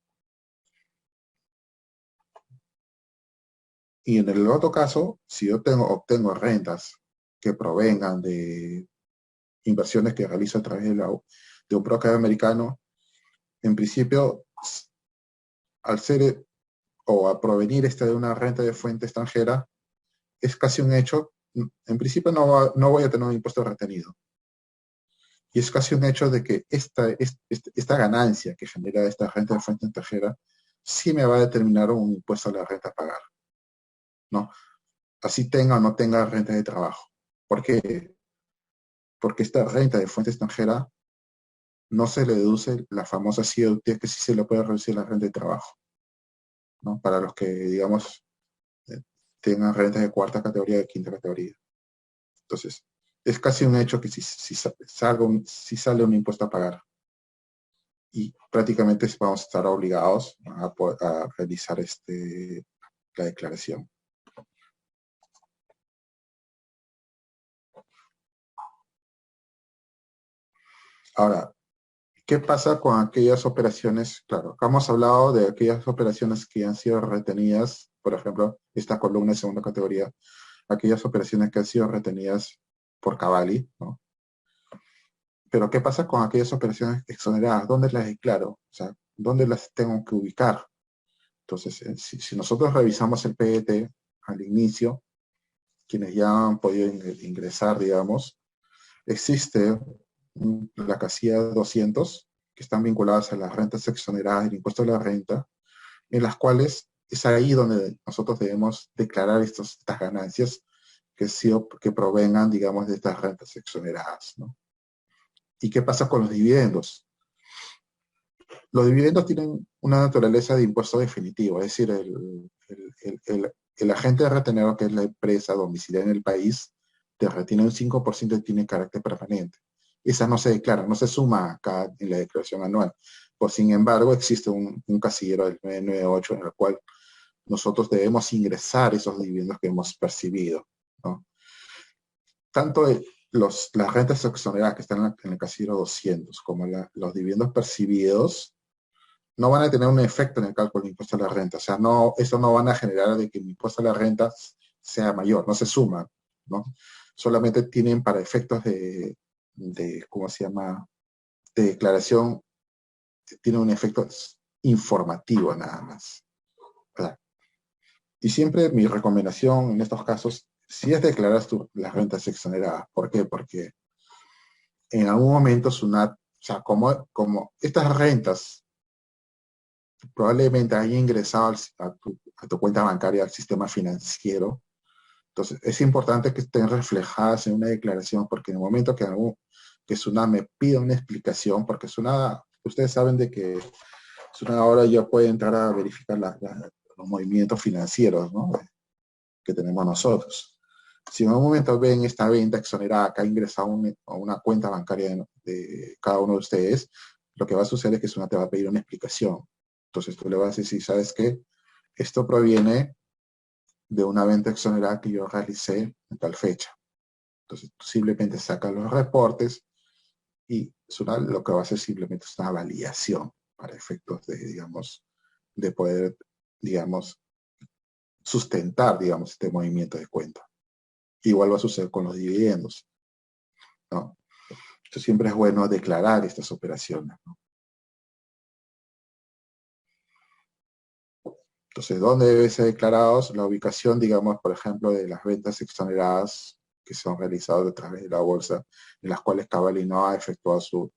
Y en el otro caso, si yo obtengo rentas que provengan de inversiones que realizo a través de un broker americano, en principio, al ser o a provenir de una renta de fuente extranjera, es casi un hecho. En principio no voy a tener un impuesto retenido. Y es casi un hecho de que esta ganancia que genera esta renta de fuente extranjera sí me va a determinar un impuesto a la renta a pagar, ¿no? Así tenga o no tenga renta de trabajo. ¿Por qué? Porque esta renta de fuente extranjera no se le deduce la famosa CIE, que sí se le puede reducir la renta de trabajo, ¿no? Para los que, digamos, tengan rentas de cuarta categoría, de quinta categoría. Entonces, es casi un hecho que si sale un impuesto a pagar. Y prácticamente vamos a estar obligados a realizar la declaración. Ahora, ¿qué pasa con aquellas operaciones? Claro, acá hemos hablado de aquellas operaciones que han sido retenidas, por ejemplo, esta columna de segunda categoría, aquellas operaciones que han sido retenidas por Cavalli, ¿no? Pero ¿qué pasa con aquellas operaciones exoneradas? ¿Dónde las declaro? O sea, ¿dónde las tengo que ubicar? Entonces, si nosotros revisamos el PET al inicio, quienes ya han podido ingresar, digamos, existe la casilla 200, que están vinculadas a las rentas exoneradas del impuesto a la renta, en las cuales es ahí donde nosotros debemos declarar estas ganancias que provengan, digamos, de estas rentas exoneradas, ¿no? ¿Y qué pasa con los dividendos? Los dividendos tienen una naturaleza de impuesto definitivo, es decir, el agente retenedor, que es la empresa domiciliada en el país, te retiene un 5% y tiene carácter permanente. Esa no se declara, no se suma acá en la declaración anual. Por sin embargo, existe un casillero del 998 en el cual nosotros debemos ingresar esos dividendos que hemos percibido, ¿no? Tanto las rentas exoneradas que están en el casillero 200 como los dividendos percibidos no van a tener un efecto en el cálculo del impuesto a la renta. O sea, eso no van a generar de que el impuesto a la renta sea mayor, no se suma, ¿no? Solamente tienen para efectos ¿cómo se llama?, de declaración, tiene un efecto informativo nada más, ¿verdad? Y siempre mi recomendación en estos casos, si es declarar las rentas exoneradas. ¿Por qué? Porque en algún momento SUNAT, o sea, como estas rentas probablemente haya ingresado a tu cuenta bancaria, al sistema financiero. Entonces, es importante que estén reflejadas en una declaración, porque en el momento que SUNAT me pida una explicación, porque SUNAT, ustedes saben de que SUNAT ahora ya puede entrar a verificar los movimientos financieros, ¿no?, que tenemos nosotros. Si en algún momento ven esta venta exonerada que ha ingresado a una cuenta bancaria de cada uno de ustedes, lo que va a suceder es que SUNAT te va a pedir una explicación. Entonces tú le vas a decir, ¿sabes qué? Esto proviene de una venta exonerada que yo realicé en tal fecha. Entonces, tú simplemente sacas los reportes y lo que va a hacer simplemente es una validación para efectos de, digamos, de poder, digamos, sustentar, digamos, este movimiento de cuenta. Igual va a suceder con los dividendos, ¿no? Entonces, siempre es bueno declarar estas operaciones, ¿no? Entonces, ¿dónde deben ser declarados? La ubicación, digamos, por ejemplo, de las ventas exoneradas que son realizadas a través de la bolsa, en las cuales Cavalli no ha efectuado su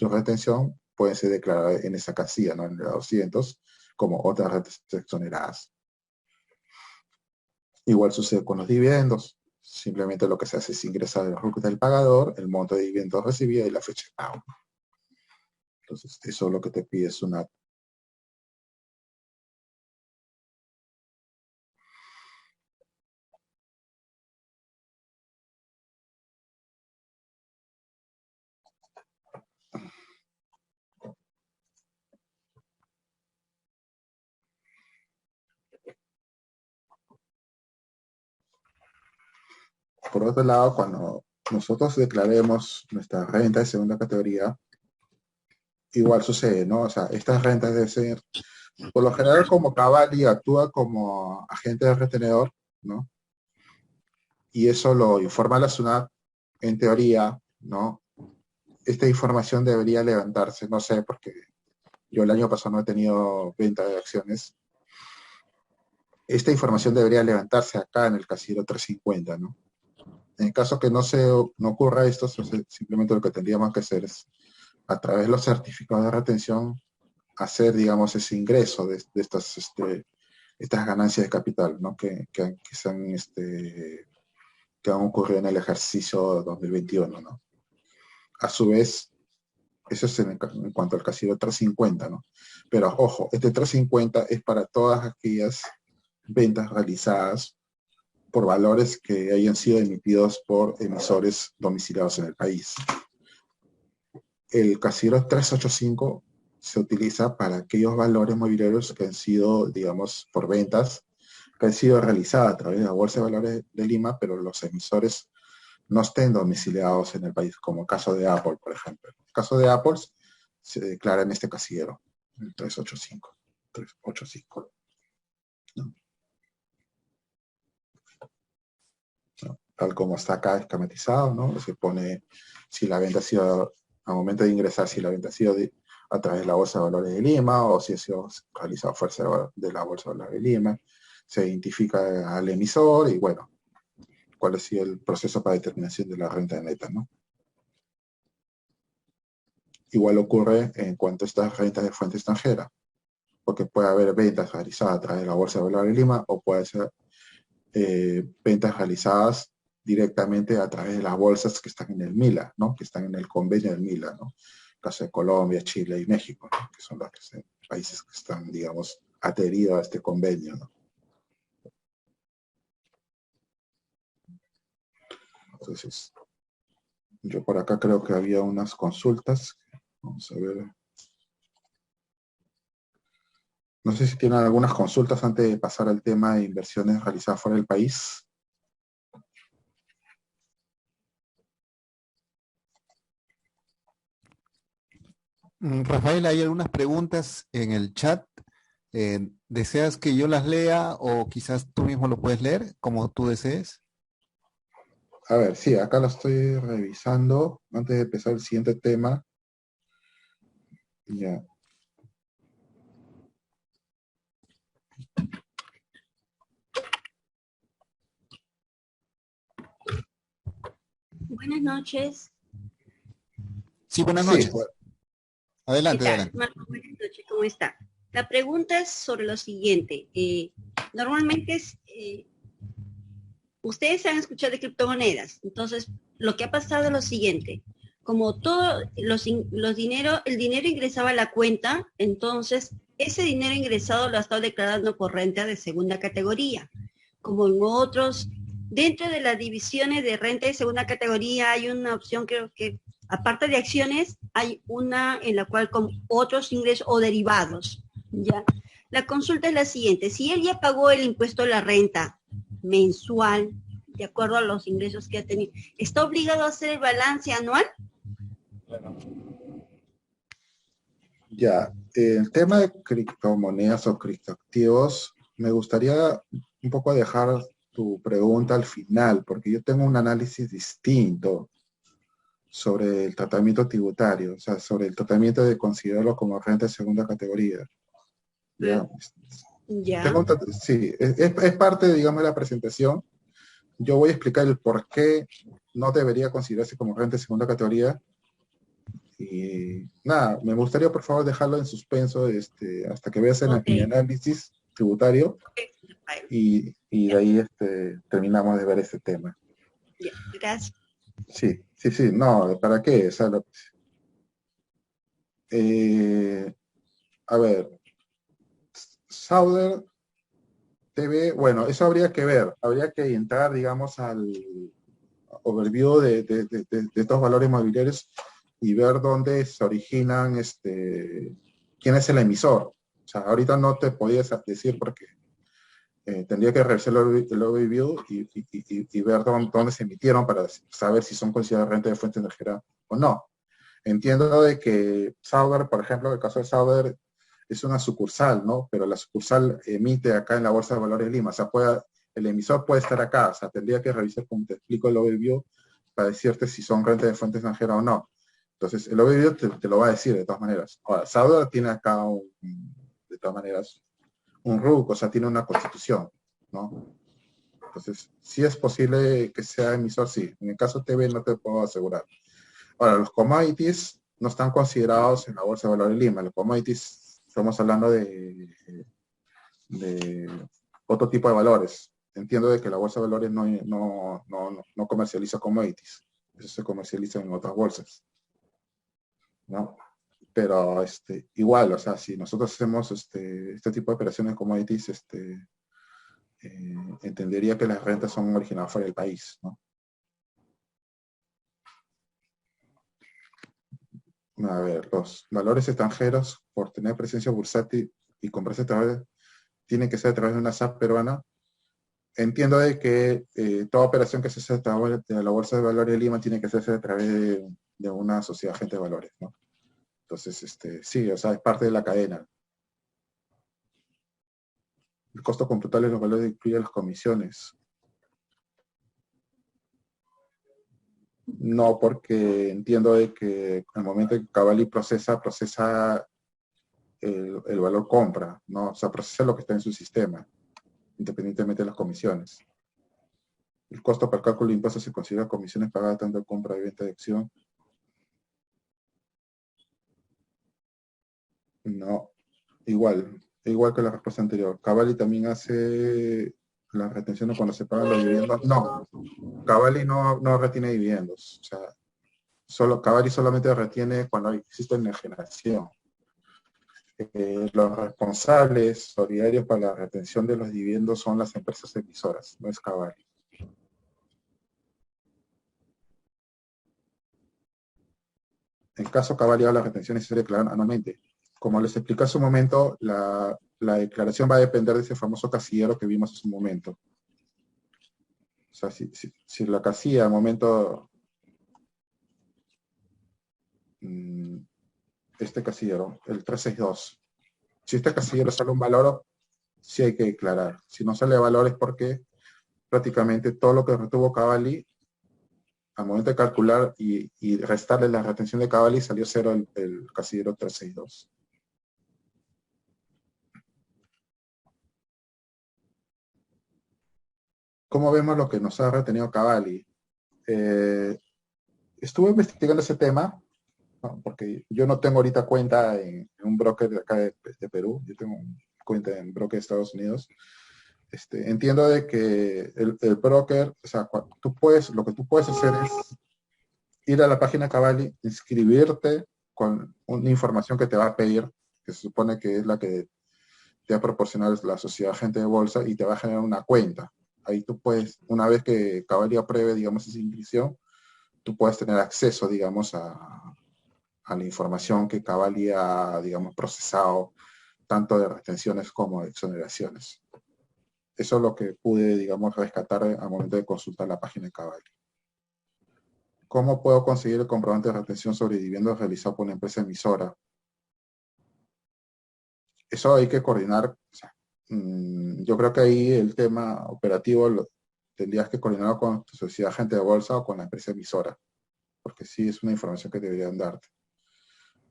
retención, pueden ser declaradas en esa casilla, ¿no? En la 200, como otras rentas exoneradas. Igual sucede con los dividendos. Simplemente lo que se hace es ingresar el RUC del pagador, el monto de dividendos recibido y la fecha de pago. Entonces, eso es lo que te pide SUNAT. Por otro lado, cuando nosotros declaremos nuestra renta de segunda categoría, igual sucede, ¿no? O sea, estas rentas deben ser, por lo general, como Cavalli actúa como agente de retenedor, ¿no? Y eso lo informa la SUNAT, en teoría, ¿no? Esta información debería levantarse, no sé, porque yo el año pasado no he tenido venta de acciones. Esta información debería levantarse acá en el casillero 350, ¿no? En el caso que no ocurra esto, simplemente lo que tendríamos que hacer es, a través de los certificados de retención, hacer, digamos, ese ingreso de estas ganancias de capital, ¿no? que han ocurrido en el ejercicio 2021, ¿no? A su vez, eso es en cuanto al casillero 350, ¿no? Pero ojo, este 350 es para todas aquellas ventas realizadas por valores que hayan sido emitidos por emisores domiciliados en el país. El casillero 385 se utiliza para aquellos valores mobiliarios que han sido, digamos, por ventas, que han sido realizadas a través de la Bolsa de Valores de Lima, pero los emisores no estén domiciliados en el país, como el caso de Apple, por ejemplo. El caso de Apple se declara en este casillero, el 385. ¿No? ¿No? Tal como está acá esquematizado, ¿no? Se pone si la venta ha sido, al momento de ingresar, si la venta ha sido a través de la Bolsa de Valores de Lima o si ha sido realizado fuera de la Bolsa de Valores de Lima. Se identifica al emisor y, bueno, cuál ha sido el proceso para determinación de la renta neta, ¿no? Igual ocurre en cuanto a estas rentas de fuente extranjera, porque puede haber ventas realizadas a través de la Bolsa de Valores de Lima o puede ser ventas realizadas directamente a través de las bolsas que están en el MILA, ¿no? Que están en el convenio del MILA, ¿no? El caso de Colombia, Chile y México, ¿no? Que son los países que están, digamos, adheridos a este convenio, ¿no? Entonces, yo por acá creo que había unas consultas. Vamos a ver. No sé si tienen algunas consultas antes de pasar al tema de inversiones realizadas fuera del país. Rafael, hay algunas preguntas en el chat. ¿Deseas que yo las lea o quizás tú mismo lo puedes leer como tú desees? A ver, sí, acá lo estoy revisando antes de empezar el siguiente tema. Ya. Buenas noches. Sí, buenas Sí, noches. bueno. Adelante, ¿Qué tal? adelante. Marco, buenas noches, ¿cómo está? La pregunta es sobre lo siguiente. Normalmente ustedes han escuchado de criptomonedas. Entonces, lo que ha pasado es lo siguiente. Como todo el dinero ingresaba a la cuenta, entonces ese dinero ingresado lo ha estado declarando por renta de segunda categoría. Como en otros, dentro de las divisiones de renta de segunda categoría hay una opción, creo que aparte de acciones, hay una en la cual con otros ingresos o derivados, ¿ya? La consulta es la siguiente: si él ya pagó el impuesto a la renta mensual, de acuerdo a los ingresos que ha tenido. ¿Está obligado a hacer el balance anual? Ya, el tema de criptomonedas o criptoactivos, me gustaría un poco dejar tu pregunta al final, porque yo tengo un análisis distinto sobre el tratamiento tributario, o sea, sobre el tratamiento de considerarlo como renta de segunda categoría. ¿Ya? Ya. Sí, es parte, digamos, de la presentación. Yo voy a explicar el por qué no debería considerarse como renta de segunda categoría. Y nada, me gustaría por favor dejarlo en suspenso hasta que veas mi Ok. análisis tributario y de Ya, ahí terminamos de ver ese tema. ya. Gracias. Sí, sí, sí, no, ¿para qué? O sea, eh, a ver, Sauder TV, bueno, eso habría que ver, habría que entrar, digamos, al overview de estos valores mobiliarios y ver dónde se originan, quién es el emisor. O sea, ahorita no te podías decir porque tendría que revisar el overview y ver dónde se emitieron para saber si son consideradas renta de fuente energética o no. Entiendo de que Sauder, por ejemplo, el caso de Sauder es una sucursal, ¿no? Pero la sucursal emite acá en la Bolsa de Valores de Lima. O sea, el emisor puede estar acá. O sea, tendría que revisar, como te explico, el overview para decirte si son renta de fuente extranjera o no. Entonces, el overview te lo va a decir de todas maneras. Ahora, Sauder tiene acá, de todas maneras, un RUC, o sea, tiene una constitución, ¿no? Entonces, si es posible que sea emisor, sí. En el caso TV no te puedo asegurar. Ahora, los commodities no están considerados en la Bolsa de Valores de Lima. Los commodities, estamos hablando de otro tipo de valores. Entiendo de que la Bolsa de Valores no comercializa commodities. Eso se comercializa en otras bolsas, ¿no? Pero igual, o sea, si nosotros hacemos este tipo de operaciones de commodities, entendería que las rentas son originadas fuera del país, ¿no? A ver, los valores extranjeros, por tener presencia bursátil y comprarse a través, tiene que ser a través de una SAP peruana. Entiendo de que toda operación que se hace a través de la Bolsa de Valores de Lima tiene que hacerse a través de una sociedad agente de valores, ¿no? Entonces, sí, o sea, es parte de la cadena. El costo computable de los valores incluye las comisiones. No, porque entiendo de que al momento que Cavalli procesa el valor compra, ¿no? O sea, procesa lo que está en su sistema, independientemente de las comisiones. El costo per cálculo de impuestos se considera comisiones pagadas tanto en compra y venta de acción. No, igual que la respuesta anterior. Cavalli también hace las retenciones cuando se pagan los dividendos. No, Cavalli no retiene dividendos. O sea, Cavalli solamente retiene cuando existe enajenación. Los responsables solidarios para la retención de los dividendos son las empresas emisoras, no es Cavalli. En caso Cavalli, la retención es declarada anualmente. Como les expliqué hace un momento, la declaración va a depender de ese famoso casillero que vimos hace un momento. O sea, si la casilla al momento, este casillero, el 362, si este casillero sale un valor, sí hay que declarar. Si no sale valor es porque prácticamente todo lo que retuvo Cavalli, al momento de calcular y restarle la retención de Cavalli, salió cero el casillero 362. ¿Cómo vemos lo que nos ha retenido Cavalli? Estuve investigando ese tema, ¿no? Porque yo no tengo ahorita cuenta en un broker de acá de Perú, yo tengo cuenta en broker de Estados Unidos. Entiendo de que el broker, o sea, lo que tú puedes hacer es ir a la página Cavalli, inscribirte con una información que te va a pedir, que se supone que es la que te va a proporcionar la sociedad agente de bolsa y te va a generar una cuenta. Ahí tú puedes, una vez que Cavalli apruebe, digamos, esa inscripción, tú puedes tener acceso, digamos, a la información que Cavalli ha, digamos, procesado, tanto de retenciones como de exoneraciones. Eso es lo que pude, digamos, rescatar al momento de consultar la página de Cavalli. ¿Cómo puedo conseguir el comprobante de retención sobre dividendos realizado por una empresa emisora? Eso hay que coordinar. O sea, yo creo que ahí el tema operativo tendrías que coordinarlo con tu sociedad agente de bolsa o con la empresa emisora, porque sí es una información que deberían darte.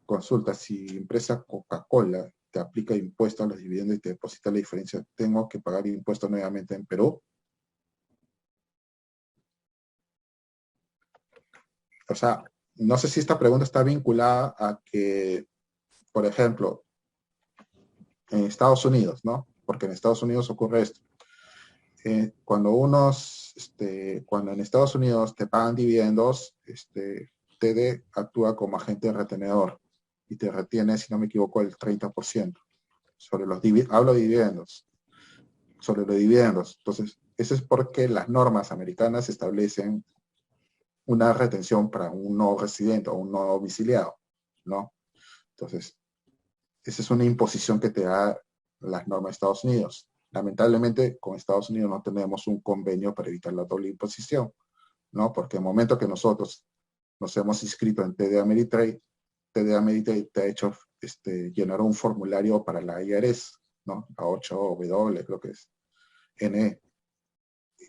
Consulta, si empresa Coca-Cola te aplica impuestos a los dividendos y te deposita la diferencia, ¿tengo que pagar impuestos nuevamente en Perú? O sea, no sé si esta pregunta está vinculada a que, por ejemplo, en Estados Unidos, ¿no? Porque en Estados Unidos ocurre esto. Cuando en Estados Unidos te pagan dividendos, TD actúa como agente retenedor y te retiene, si no me equivoco, el 30% sobre los dividendos. Hablo de dividendos, sobre los dividendos. Entonces, eso es porque las normas americanas establecen una retención para un no residente o un no domiciliado, ¿no? Entonces, esa es una imposición que te da las normas de Estados Unidos. Lamentablemente, con Estados Unidos no tenemos un convenio para evitar la doble imposición, ¿no? Porque el momento que nosotros nos hemos inscrito en TD Ameritrade, TD Ameritrade te ha hecho llenar un formulario para la IRS, ¿no? La 8W, creo que es, NE.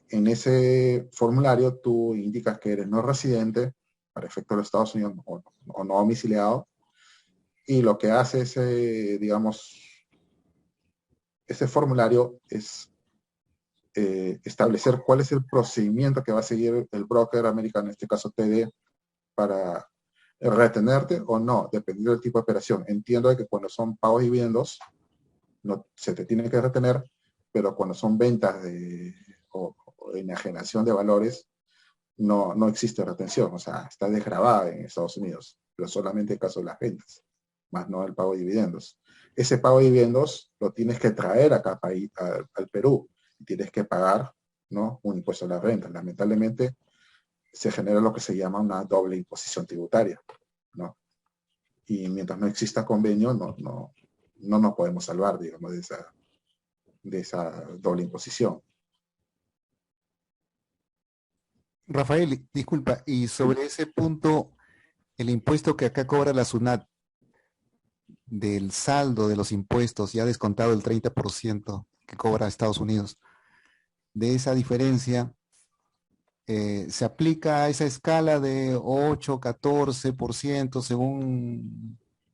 En ese formulario tú indicas que eres no residente para efectos de los Estados Unidos o no domiciliado, y lo que hace ese formulario es establecer cuál es el procedimiento que va a seguir el broker americano, en este caso TD, para retenerte o no, dependiendo del tipo de operación. Entiendo de que cuando son pagos y dividendos, no se te tiene que retener, pero cuando son ventas o enajenación de valores, no existe retención, o sea, está desgravada en Estados Unidos, pero solamente en caso de las ventas, más no el pago de dividendos. Ese pago de dividendos lo tienes que traer acá al Perú y tienes que pagar, ¿no?, un impuesto a la renta. Lamentablemente se genera lo que se llama una doble imposición tributaria, ¿no? Y mientras no exista convenio, no nos podemos salvar, digamos, de esa doble imposición. Rafael, disculpa, y sobre ese punto, el impuesto que acá cobra la SUNAT del saldo de los impuestos, ya descontado el 30% que cobra Estados Unidos, de esa diferencia, se aplica a esa escala de 8, 14%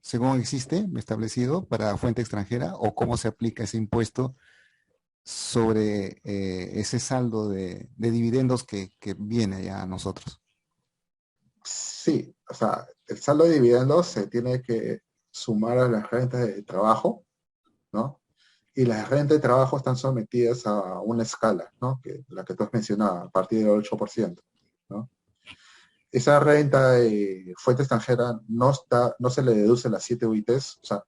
según existe establecido para fuente extranjera, o cómo se aplica ese impuesto sobre ese saldo de dividendos que viene ya a nosotros. Sí, o sea, el saldo de dividendos se tiene que sumar a las rentas de trabajo, ¿no? Y las rentas de trabajo están sometidas a una escala, ¿no? La que tú has mencionado, a partir del 8%, ¿no? Esa renta de fuente extranjera no se le deduce las 7 UITs. O sea,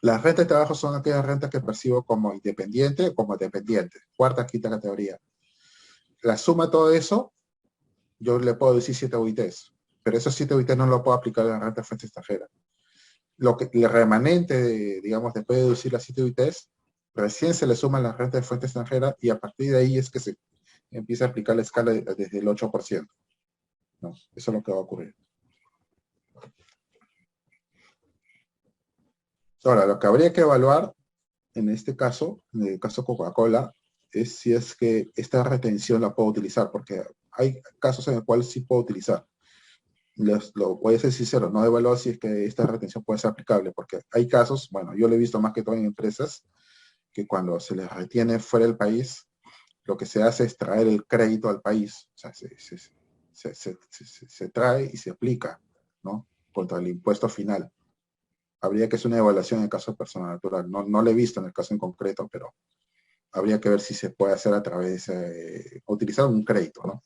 las rentas de trabajo son aquellas rentas que percibo como independiente o como dependiente, cuarta, quinta categoría. La suma de todo eso, yo le puedo decir 7 UITs, pero esos 7 UITs no lo puedo aplicar a la renta de fuente extranjera. Lo que el remanente, digamos, después de deducir las 7 UITs, recién se le suman las rentas de fuente extranjera y a partir de ahí es que se empieza a aplicar la escala desde el 8%. ¿No? Eso es lo que va a ocurrir. Ahora, lo que habría que evaluar en este caso, en el caso Coca-Cola, es si es que esta retención la puedo utilizar, porque hay casos en los cuales sí puedo utilizar. Lo voy a ser sincero, no evaluar si es que esta retención puede ser aplicable, porque hay casos, bueno, yo lo he visto más que todo en empresas, que cuando se les retiene fuera del país, lo que se hace es traer el crédito al país, o sea, se trae y se aplica, ¿no?, contra el impuesto final. Habría que hacer una evaluación en el caso de persona natural. No lo he visto en el caso en concreto, pero habría que ver si se puede hacer a través utilizar un crédito, ¿no?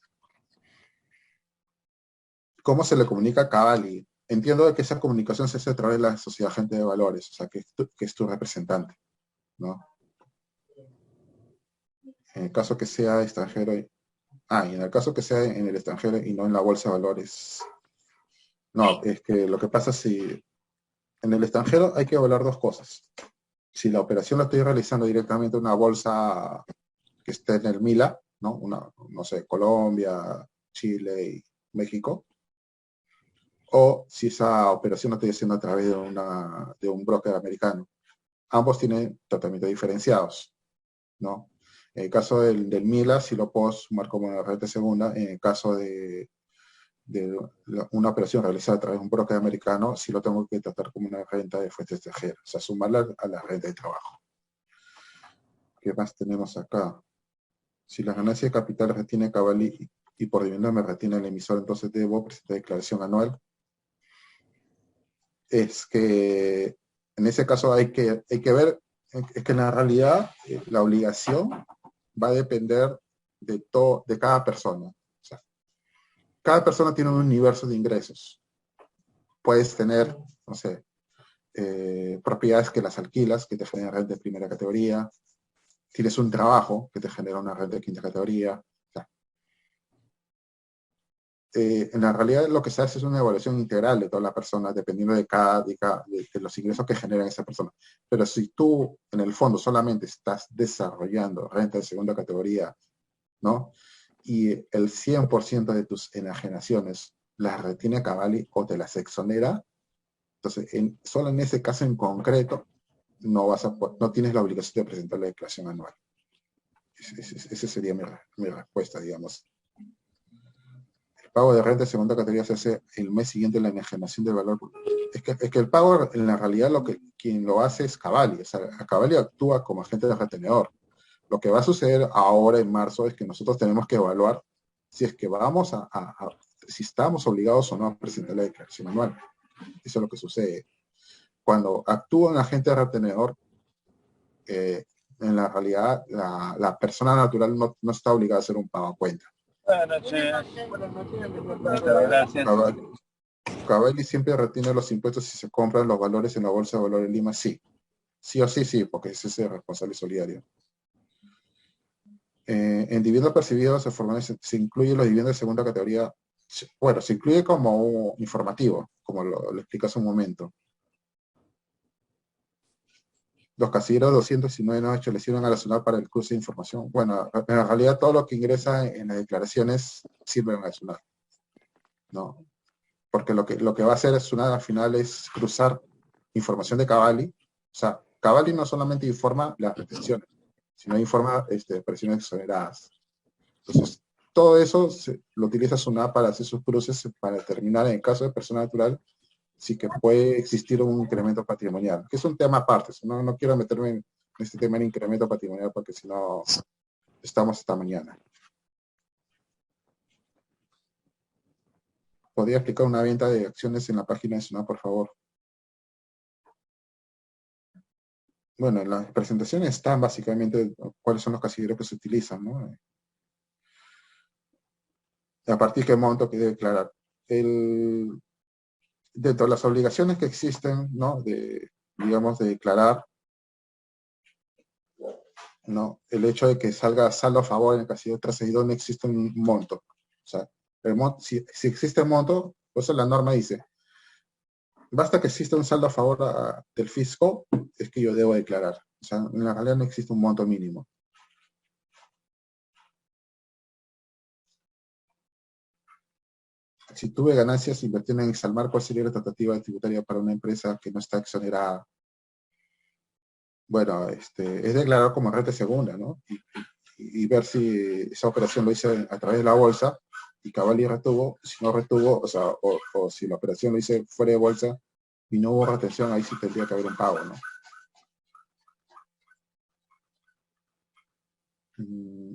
¿Cómo se le comunica a Cavalli? Entiendo que esa comunicación se hace a través de la sociedad agente de valores, o sea, que es tu representante, ¿no? En el caso que sea extranjero, y en el caso que sea en el extranjero y no en la bolsa de valores. No, es que lo que pasa es si en el extranjero hay que evaluar dos cosas. Si la operación la estoy realizando directamente en una bolsa que esté en el MILA, ¿no? No sé, Colombia, Chile y México, o si esa operación la estoy haciendo a través de un broker americano. Ambos tienen tratamientos diferenciados, ¿no? En el caso del MILA, si lo puedo sumar como una renta segunda. En el caso de una operación realizada a través de un broker americano, sí lo tengo que tratar como una renta de fuente extranjera, o sea, sumarla a la renta de trabajo. ¿Qué más tenemos acá? Si la ganancia de capital retiene Cavalli y por dividendo me retiene el emisor, entonces debo presentar declaración anual. Es que en ese caso hay que ver, es que en la realidad la obligación va a depender de cada persona. O sea, cada persona tiene un universo de ingresos. Puedes tener, no sé, propiedades que las alquilas, que te generan renta de primera categoría. Tienes un trabajo que te genera una renta de quinta categoría. O sea, en la realidad lo que se hace es una evaluación integral de toda la persona, dependiendo de los ingresos que genera esa persona. Pero si tú, en el fondo, solamente estás desarrollando renta de segunda categoría, ¿no? Y el 100% de tus enajenaciones las retiene Cavalli o te las exonera, entonces, solo en ese caso en concreto, no tienes la obligación de presentar la declaración anual. Esa sería mi respuesta, digamos. El pago de renta de segunda categoría se hace el mes siguiente a la enajenación del valor. Es que el pago, en la realidad, quien lo hace es Cavalli. O sea, Cavalli actúa como agente de retenedor. Lo que va a suceder ahora en marzo es que nosotros tenemos que evaluar si es que si estamos obligados o no a presentar la declaración anual. Eso es lo que sucede. Cuando actúa un agente de retenedor, en la realidad la persona natural no está obligada a hacer un pago a cuenta. Buenas noches. Muchas gracias. Cavalli siempre retiene los impuestos si se compran los valores en la Bolsa de Valores de Lima. Sí. Sí o sí, sí, porque es ese responsable solidario. En dividendos percibidos se incluye los dividendos de segunda categoría. Bueno, se incluye como informativo, como lo explico hace un momento. Los casilleros 219.98 le sirven a la SUNAT para el cruce de información. Bueno, en realidad todo lo que ingresa en las declaraciones sirve a la SUNAT, ¿no? Porque lo que va a hacer SUNAT al final es cruzar información de Cavalli. O sea, Cavalli no solamente informa las retenciones, sino informa presiones exoneradas. Entonces, todo eso lo utiliza SUNAT para hacer sus cruces, para determinar, en el caso de persona natural, sí que puede existir un incremento patrimonial, que es un tema aparte. No quiero meterme en este tema de incremento patrimonial porque si no, estamos hasta mañana. ¿Podría explicar una venta de acciones en la página de SUNAT, por favor? Bueno, en las presentaciones están básicamente cuáles son los casilleros que se utilizan, ¿no? A partir de qué monto que debe declarar. Dentro de las obligaciones que existen, ¿no? Digamos, de declarar, ¿no? El hecho de que salga saldo a favor en el casillero trascedido no existe un monto. O sea, si existe un monto, pues la norma dice, basta que exista un saldo a favor del fisco, es que yo debo declarar. O sea, en la realidad no existe un monto mínimo. Si tuve ganancias invertidas en Exalmar, ¿cuál sería la tratativa tributaria para una empresa que no está exonerada? Bueno, es declarar como renta segunda, ¿no? Y ver si esa operación lo hice a través de la bolsa y Cavalli retuvo. Si no retuvo, o sea, o si la operación lo hice fuera de bolsa y no hubo retención, ahí sí tendría que haber un pago, ¿no?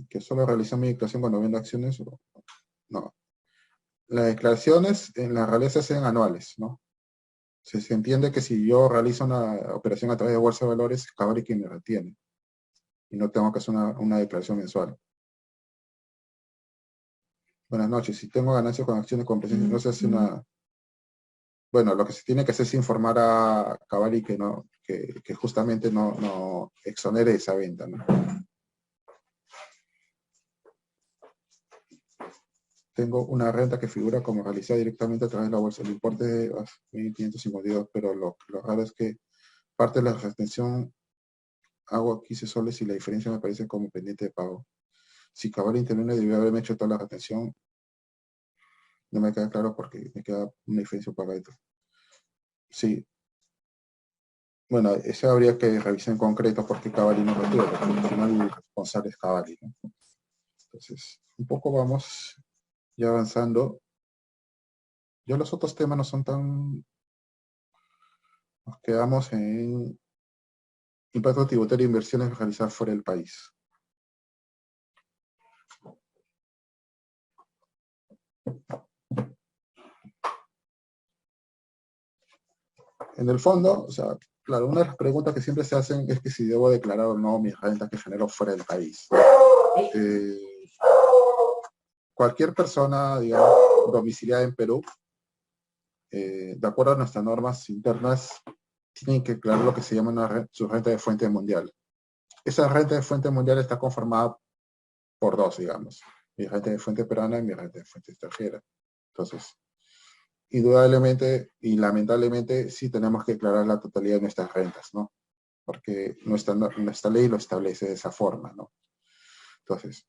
Que solo realizar mi declaración cuando vendo acciones, no. Las declaraciones en la realidad se hacen anuales, ¿no? Se entiende que si yo realizo una operación a través de bolsa de valores, es Cavalli quien me retiene. Y no tengo que hacer una declaración mensual. Buenas noches. Si tengo ganancias con acciones con presencia, no se hace una... Bueno, lo que se tiene que hacer es informar a Cavalli que justamente no exonere esa venta, ¿no? Tengo una renta que figura como realizada directamente a través de la bolsa. El importe de 1.552, pero lo raro es que parte de la retención hago 15 soles y la diferencia me parece como pendiente de pago. Si Cavalli interviene, debió haberme hecho toda la retención. No me queda claro porque me queda una diferencia un pagadito. Sí. Bueno, eso habría que revisar en concreto porque Cavalli no lo tuvo, porque al final el responsable es Cavalli, ¿no? Entonces, un poco vamos ya avanzando. Ya los otros temas no son tan... Nos quedamos en impacto tributario e inversiones realizadas fuera del país. En el fondo, o sea, claro, una de las preguntas que siempre se hacen es que si debo declarar o no mis rentas que genero fuera del país. Cualquier persona, digamos, domiciliada en Perú, de acuerdo a nuestras normas internas, tienen que declarar lo que se llama su renta de fuente mundial. Esa renta de fuente mundial está conformada por dos, digamos. Mi renta de fuente peruana y mi renta de fuente extranjera. Entonces, indudablemente y lamentablemente sí tenemos que declarar la totalidad de nuestras rentas, ¿no? Porque nuestra ley lo establece de esa forma, ¿no? Entonces,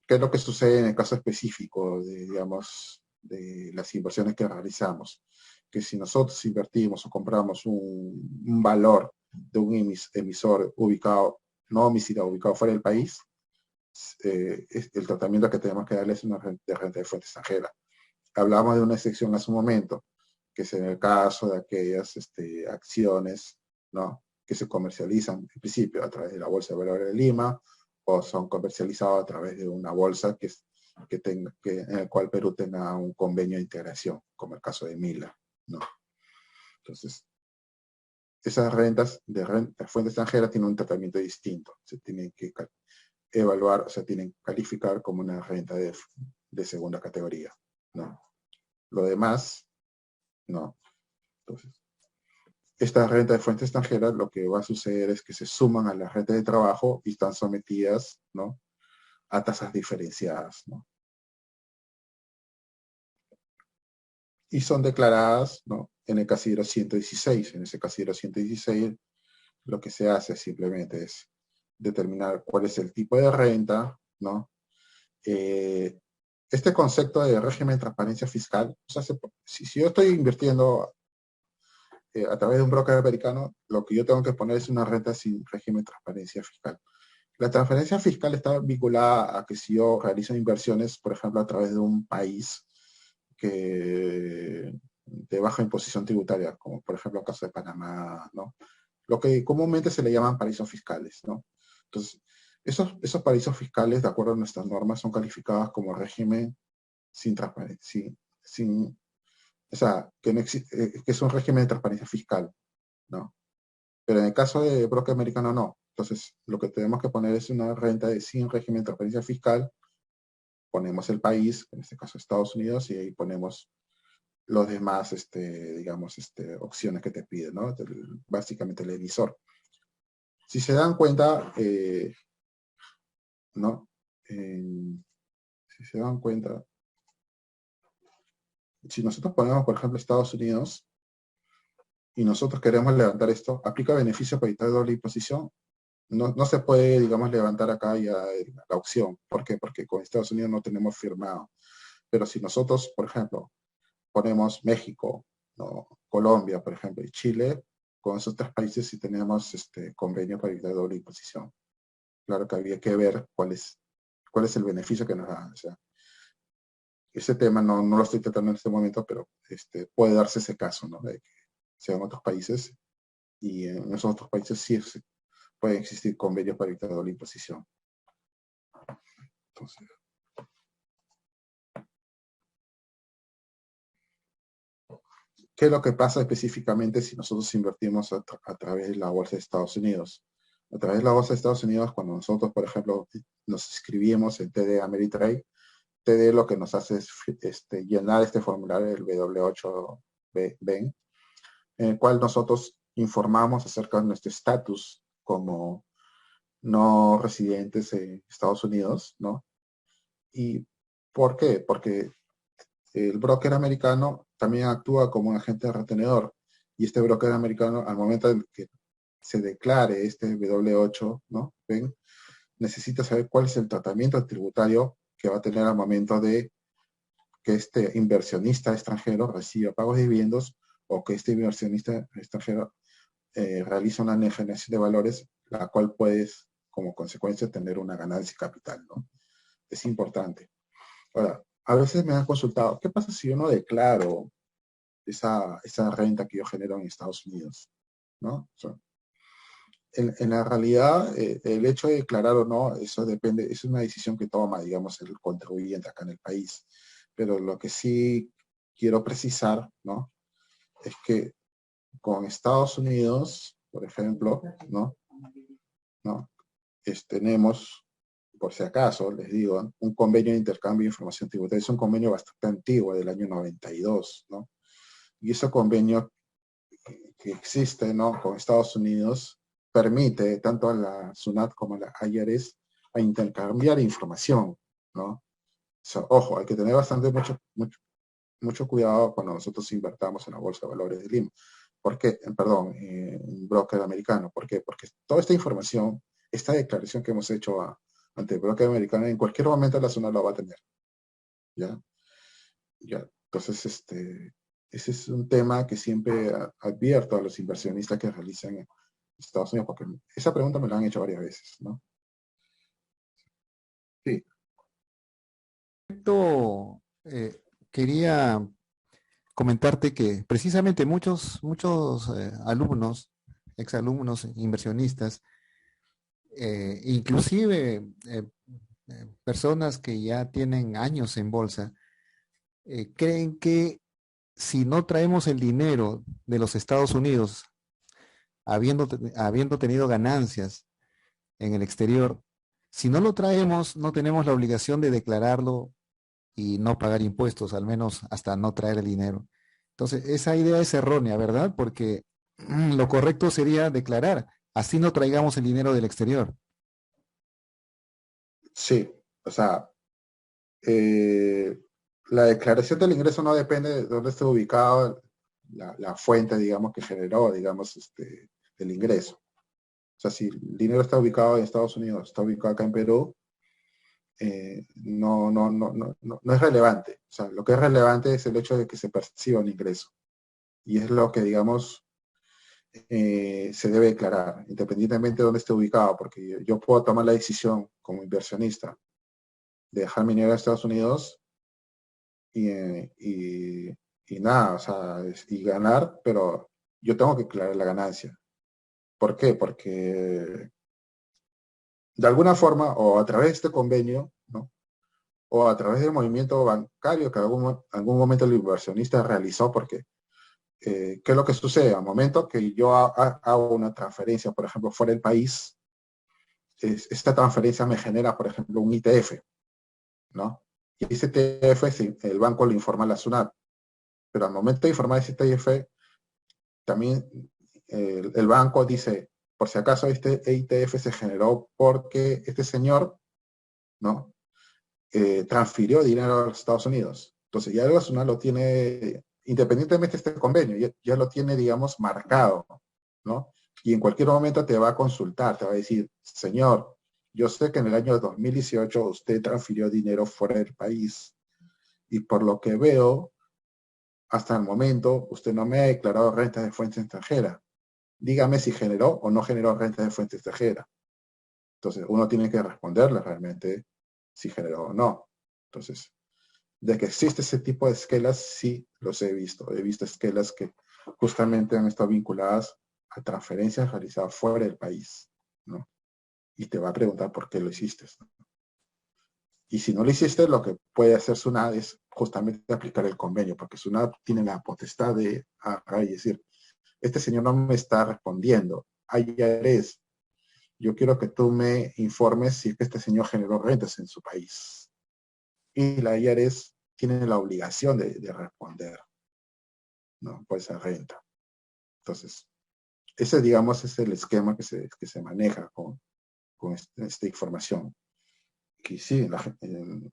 ¿qué es lo que sucede en el caso específico de, digamos, de las inversiones que realizamos? Que si nosotros invertimos o compramos un valor de un emisor ubicado, no domiciliado, ubicado fuera del país, el tratamiento que tenemos que darle es una renta de fuente extranjera. Hablamos de una excepción hace un momento, que es en el caso de aquellas acciones, ¿no?, que se comercializan en principio a través de la Bolsa de Valores de Lima o son comercializados a través de una bolsa en el cual Perú tenga un convenio de integración, como el caso de Mila, ¿no? Entonces, esas rentas de fuente extranjera tienen un tratamiento distinto. Se tienen que evaluar, o sea, tienen que calificar como una renta de segunda categoría, ¿no? Lo demás, no. Entonces, esta renta de fuente extranjera, lo que va a suceder es que se suman a la renta de trabajo y están sometidas, ¿no?, a tasas diferenciadas, ¿no? Y son declaradas, ¿no?, en el casillero 116. En ese casillero 116, lo que se hace simplemente es determinar cuál es el tipo de renta, ¿no? Este concepto de régimen de transparencia fiscal, o sea, si yo estoy invirtiendo a través de un broker americano, lo que yo tengo que poner es una renta sin régimen de transparencia fiscal. La transferencia fiscal está vinculada a que si yo realizo inversiones, por ejemplo, a través de un país que de baja imposición tributaria, como por ejemplo el caso de Panamá, ¿no?, lo que comúnmente se le llaman paraísos fiscales, ¿no? Entonces, esos paraísos fiscales, de acuerdo a nuestras normas, son calificados como régimen sin transparencia, o sea, que es un régimen de transparencia fiscal, ¿no? Pero en el caso de broker americano, no. Entonces, lo que tenemos que poner es una renta sin régimen de transparencia fiscal, ponemos el país, en este caso Estados Unidos, y ahí ponemos los demás, digamos, opciones que te piden, ¿no? Básicamente el emisor. Si se dan cuenta, ¿no? Si se dan cuenta, si nosotros ponemos, por ejemplo, Estados Unidos, y nosotros queremos levantar esto, ¿aplica beneficio para evitar doble imposición? No se puede, digamos, levantar acá ya la opción. ¿Por qué? Porque con Estados Unidos no tenemos firmado. Pero si nosotros, por ejemplo, ponemos México, ¿no?, Colombia, por ejemplo, y Chile, con esos tres países sí tenemos convenio para evitar doble imposición. Claro que había que ver cuál es el beneficio que nos da. O sea, ese tema no lo estoy tratando en este momento, pero puede darse ese caso, ¿no?, de que sean otros países, y en esos otros países sí pueden existir convenios para evitar doble imposición. Entonces, ¿qué es lo que pasa específicamente si nosotros invertimos a través de la Bolsa de Estados Unidos? A través de la Bolsa de Estados Unidos, cuando nosotros, por ejemplo, nos inscribimos en TD Ameritrade, TD lo que nos hace es llenar este formulario, el W8BEN, en el cual nosotros informamos acerca de nuestro estatus como no residentes en Estados Unidos, ¿no? ¿Y por qué? Porque el broker americano también actúa como un agente retenedor, y este broker americano, al momento en que se declare este W8, ¿no? ¿Ven? Necesita saber cuál es el tratamiento tributario que va a tener al momento de que este inversionista extranjero reciba pagos de dividendos o que este inversionista extranjero realiza una generación de valores, la cual puedes, como consecuencia, tener una ganancia de capital, ¿no? Es importante. Ahora, a veces me han consultado, ¿qué pasa si yo no declaro esa renta que yo genero en Estados Unidos? ¿No? O sea, en la realidad, el hecho de declarar o no, eso depende, es una decisión que toma, digamos, el contribuyente acá en el país. Pero lo que sí quiero precisar, ¿no? Es que con Estados Unidos, por ejemplo, ¿no? Tenemos, por si acaso, les digo, un convenio de intercambio de información tributaria. Es un convenio bastante antiguo, del año 92, ¿no? Y ese convenio que existe, ¿no? Con Estados Unidos permite tanto a la SUNAT como a la IRS a intercambiar información, ¿no? O sea, ojo, hay que tener mucho cuidado cuando nosotros invertamos en la Bolsa de Valores de Lima. ¿Por qué? Perdón, un broker americano. ¿Por qué? Porque toda esta información, esta declaración que hemos hecho ante el broker americano, en cualquier momento la SUNAT la va a tener. ¿Ya? Entonces, ese es un tema que siempre advierto a los inversionistas que realizan en Estados Unidos, porque esa pregunta me la han hecho varias veces, ¿no? Sí. Esto, quería comentarte que precisamente muchos alumnos, exalumnos, inversionistas, inclusive personas que ya tienen años en bolsa, creen que si no traemos el dinero de los Estados Unidos, habiendo tenido ganancias en el exterior, si no lo traemos, no tenemos la obligación de declararlo y no pagar impuestos, al menos hasta no traer el dinero. Entonces, esa idea es errónea, ¿verdad? Porque lo correcto sería declarar, así no traigamos el dinero del exterior. Sí, o sea, la declaración del ingreso no depende de dónde esté ubicado la fuente, digamos, que generó, digamos, el ingreso. O sea, si el dinero está ubicado en Estados Unidos, está ubicado acá en Perú, no es relevante. O sea, lo que es relevante es el hecho de que se perciba un ingreso. Y es lo que, digamos, se debe declarar, independientemente de dónde esté ubicado, porque yo puedo tomar la decisión como inversionista de dejar mi dinero en Estados Unidos y nada, o sea, y ganar, pero yo tengo que declarar la ganancia. ¿Por qué? Porque de alguna forma, o a través de este convenio, ¿no? O a través del movimiento bancario que algún momento el inversionista realizó, porque ¿qué es lo que sucede? Al momento que yo hago una transferencia, por ejemplo, fuera del país, esta transferencia me genera, por ejemplo, un ITF, ¿no? Y ese ITF, el banco le informa a la SUNAT, pero al momento de informar ese ITF, también el banco dice, por si acaso este ITF se generó porque este señor, ¿no? Transfirió dinero a los Estados Unidos. Entonces ya la SUNAT lo tiene, independientemente de este convenio, ya lo tiene, digamos, marcado, ¿no? Y en cualquier momento te va a consultar, te va a decir, señor, yo sé que en el año 2018 usted transfirió dinero fuera del país y por lo que veo, hasta el momento usted no me ha declarado rentas de fuente extranjera. Dígame si generó o no generó rentas de fuente extranjera. Entonces uno tiene que responderle realmente si generó o no. Entonces, de que existe ese tipo de esquelas, sí los he visto. He visto esquelas que justamente han estado vinculadas a transferencias realizadas fuera del país, ¿no? Y te va a preguntar por qué lo hiciste, ¿no? Y si no lo hiciste, lo que puede hacer SUNAT es justamente aplicar el convenio, porque SUNAT tiene la potestad de agarrar y decir, este señor no me está respondiendo, IRS, yo quiero que tú me informes si es que este señor generó rentas en su país. Y la IRS tiene la obligación de responder, ¿no? Por esa renta. Entonces, ese, digamos, es el esquema que se maneja con esta información. Que sí,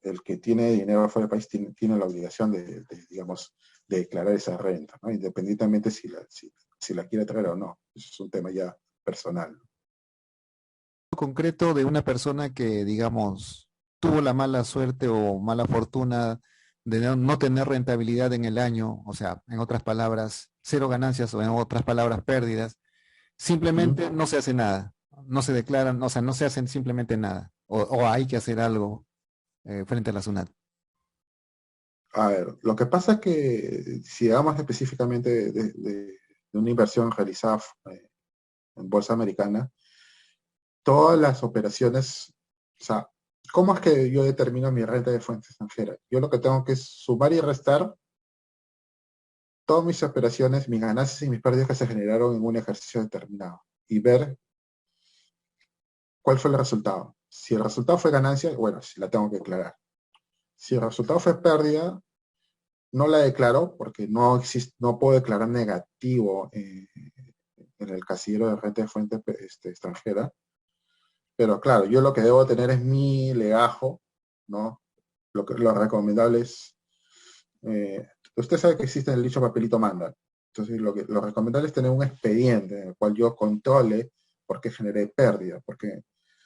el que tiene dinero fuera del país tiene la obligación digamos, de declarar esa renta, ¿no? Independientemente si la quiere traer o no. Eso es un tema ya personal. Concreto de una persona que, digamos, tuvo la mala suerte o mala fortuna de no tener rentabilidad en el año, o sea, en otras palabras, cero ganancias o en otras palabras, pérdidas, simplemente no se hace nada, no se declaran, o sea, no se hacen simplemente nada, o hay que hacer algo frente a la SUNAT. A ver, lo que pasa es que si hablamos específicamente de una inversión realizada en bolsa americana, todas las operaciones, o sea, ¿cómo es que yo determino mi renta de fuente extranjera? Yo lo que tengo que es sumar y restar todas mis operaciones, mis ganancias y mis pérdidas que se generaron en un ejercicio determinado y ver cuál fue el resultado. Si el resultado fue ganancia, bueno, sí la tengo que declarar. Si el resultado fue pérdida, no la declaro porque no puedo declarar negativo en el casillero de renta de fuente extranjera. Pero claro, yo lo que debo tener es mi legajo, ¿no? Lo recomendable es, usted sabe que existe el dicho papelito manda. Entonces, lo recomendable es tener un expediente en el cual yo controle por qué generé pérdida. Porque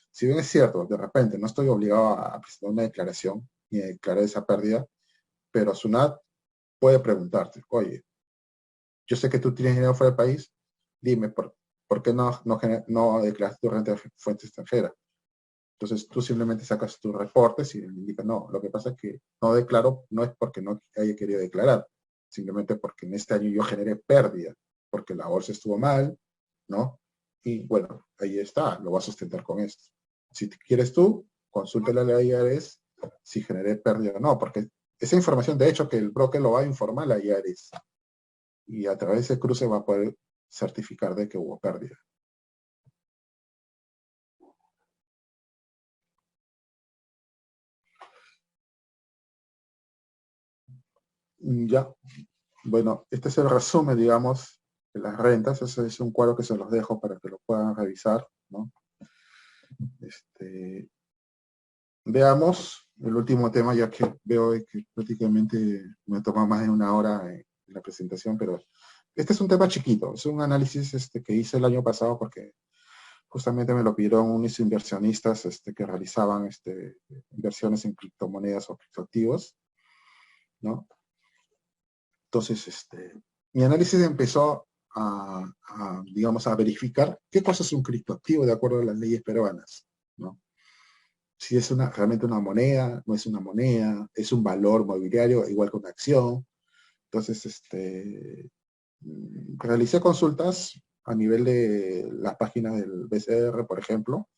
si bien es cierto, de repente no estoy obligado a presentar una declaración ni a declarar esa pérdida, pero SUNAT puede preguntarte, oye, yo sé que tú tienes dinero fuera del país, dime, ¿por qué no declaras tu renta de fuente extranjera? Entonces tú simplemente sacas tus reportes y indicas, no, lo que pasa es que no declaro, no es porque no haya querido declarar, simplemente porque en este año yo generé pérdida, porque la bolsa estuvo mal, ¿no? Y bueno, ahí está, lo vas a sustentar con esto. Si quieres tú, consúltale a la IARES si generé pérdida o no, porque esa información, de hecho, que el broker lo va a informar a la IARES y a través de ese cruce va a poder certificar de que hubo pérdida. Ya, bueno, este es el resumen, digamos, de las rentas. Ese es un cuadro que se los dejo para que lo puedan revisar, ¿no? Veamos el último tema, ya que veo que prácticamente me toma más de una hora en la presentación, pero este es un tema chiquito, es un análisis que hice el año pasado porque justamente me lo pidieron unos inversionistas que realizaban inversiones en criptomonedas o criptoactivos, ¿no? Entonces, mi análisis empezó digamos, a verificar qué cosa es un criptoactivo de acuerdo a las leyes peruanas, ¿no? Si es realmente una moneda, no es una moneda, es un valor mobiliario igual que una acción. Entonces, realicé consultas a nivel de las páginas del BCR, por ejemplo,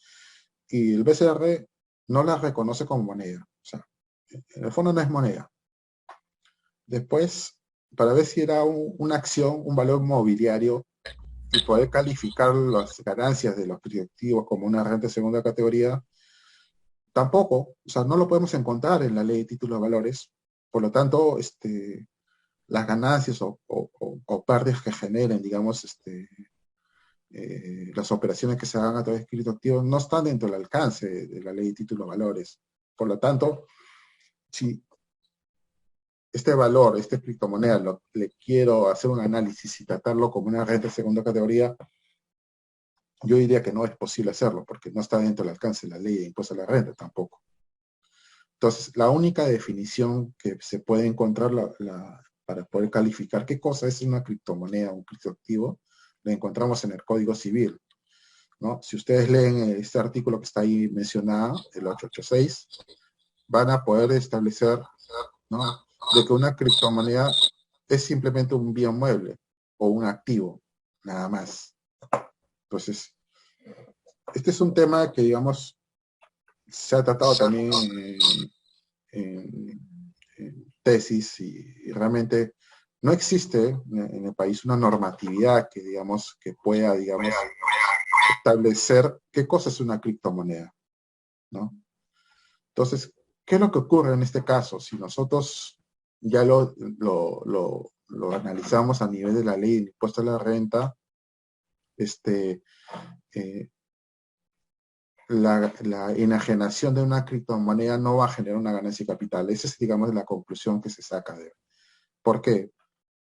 y el BCR no las reconoce como moneda. O sea, en el fondo no es moneda. Después, para ver si era una acción, un valor mobiliario, y poder calificar las ganancias de los criptoactivos como una renta de segunda categoría, tampoco, o sea, no lo podemos encontrar en la ley de títulos de valores. Por lo tanto, las ganancias o pérdidas que generen, digamos, las operaciones que se hagan a través de criptoactivos no están dentro del alcance de la ley de títulos de valores. Por lo tanto, si este valor, esta criptomoneda, le quiero hacer un análisis y tratarlo como una renta de segunda categoría, yo diría que no es posible hacerlo, porque no está dentro del alcance de la ley de impuesto a la renta tampoco. Entonces, la única definición que se puede encontrar para poder calificar qué cosa es una criptomoneda o un criptoactivo, la encontramos en el Código Civil, ¿no? Si ustedes leen este artículo que está ahí mencionado, el 886, van a poder establecer, ¿no?, de que una criptomoneda es simplemente un bien mueble o un activo, nada más. Entonces, este es un tema que, digamos, se ha tratado también en tesis y realmente no existe en el país una normatividad que, digamos, que pueda, digamos, establecer qué cosa es una criptomoneda, ¿no? Entonces, ¿qué es lo que ocurre en este caso? Si nosotros ya lo analizamos a nivel de la ley de impuesto a la renta, la enajenación de una criptomoneda no va a generar una ganancia de capital. Esa es, digamos, la conclusión que se saca de él. ¿Por qué?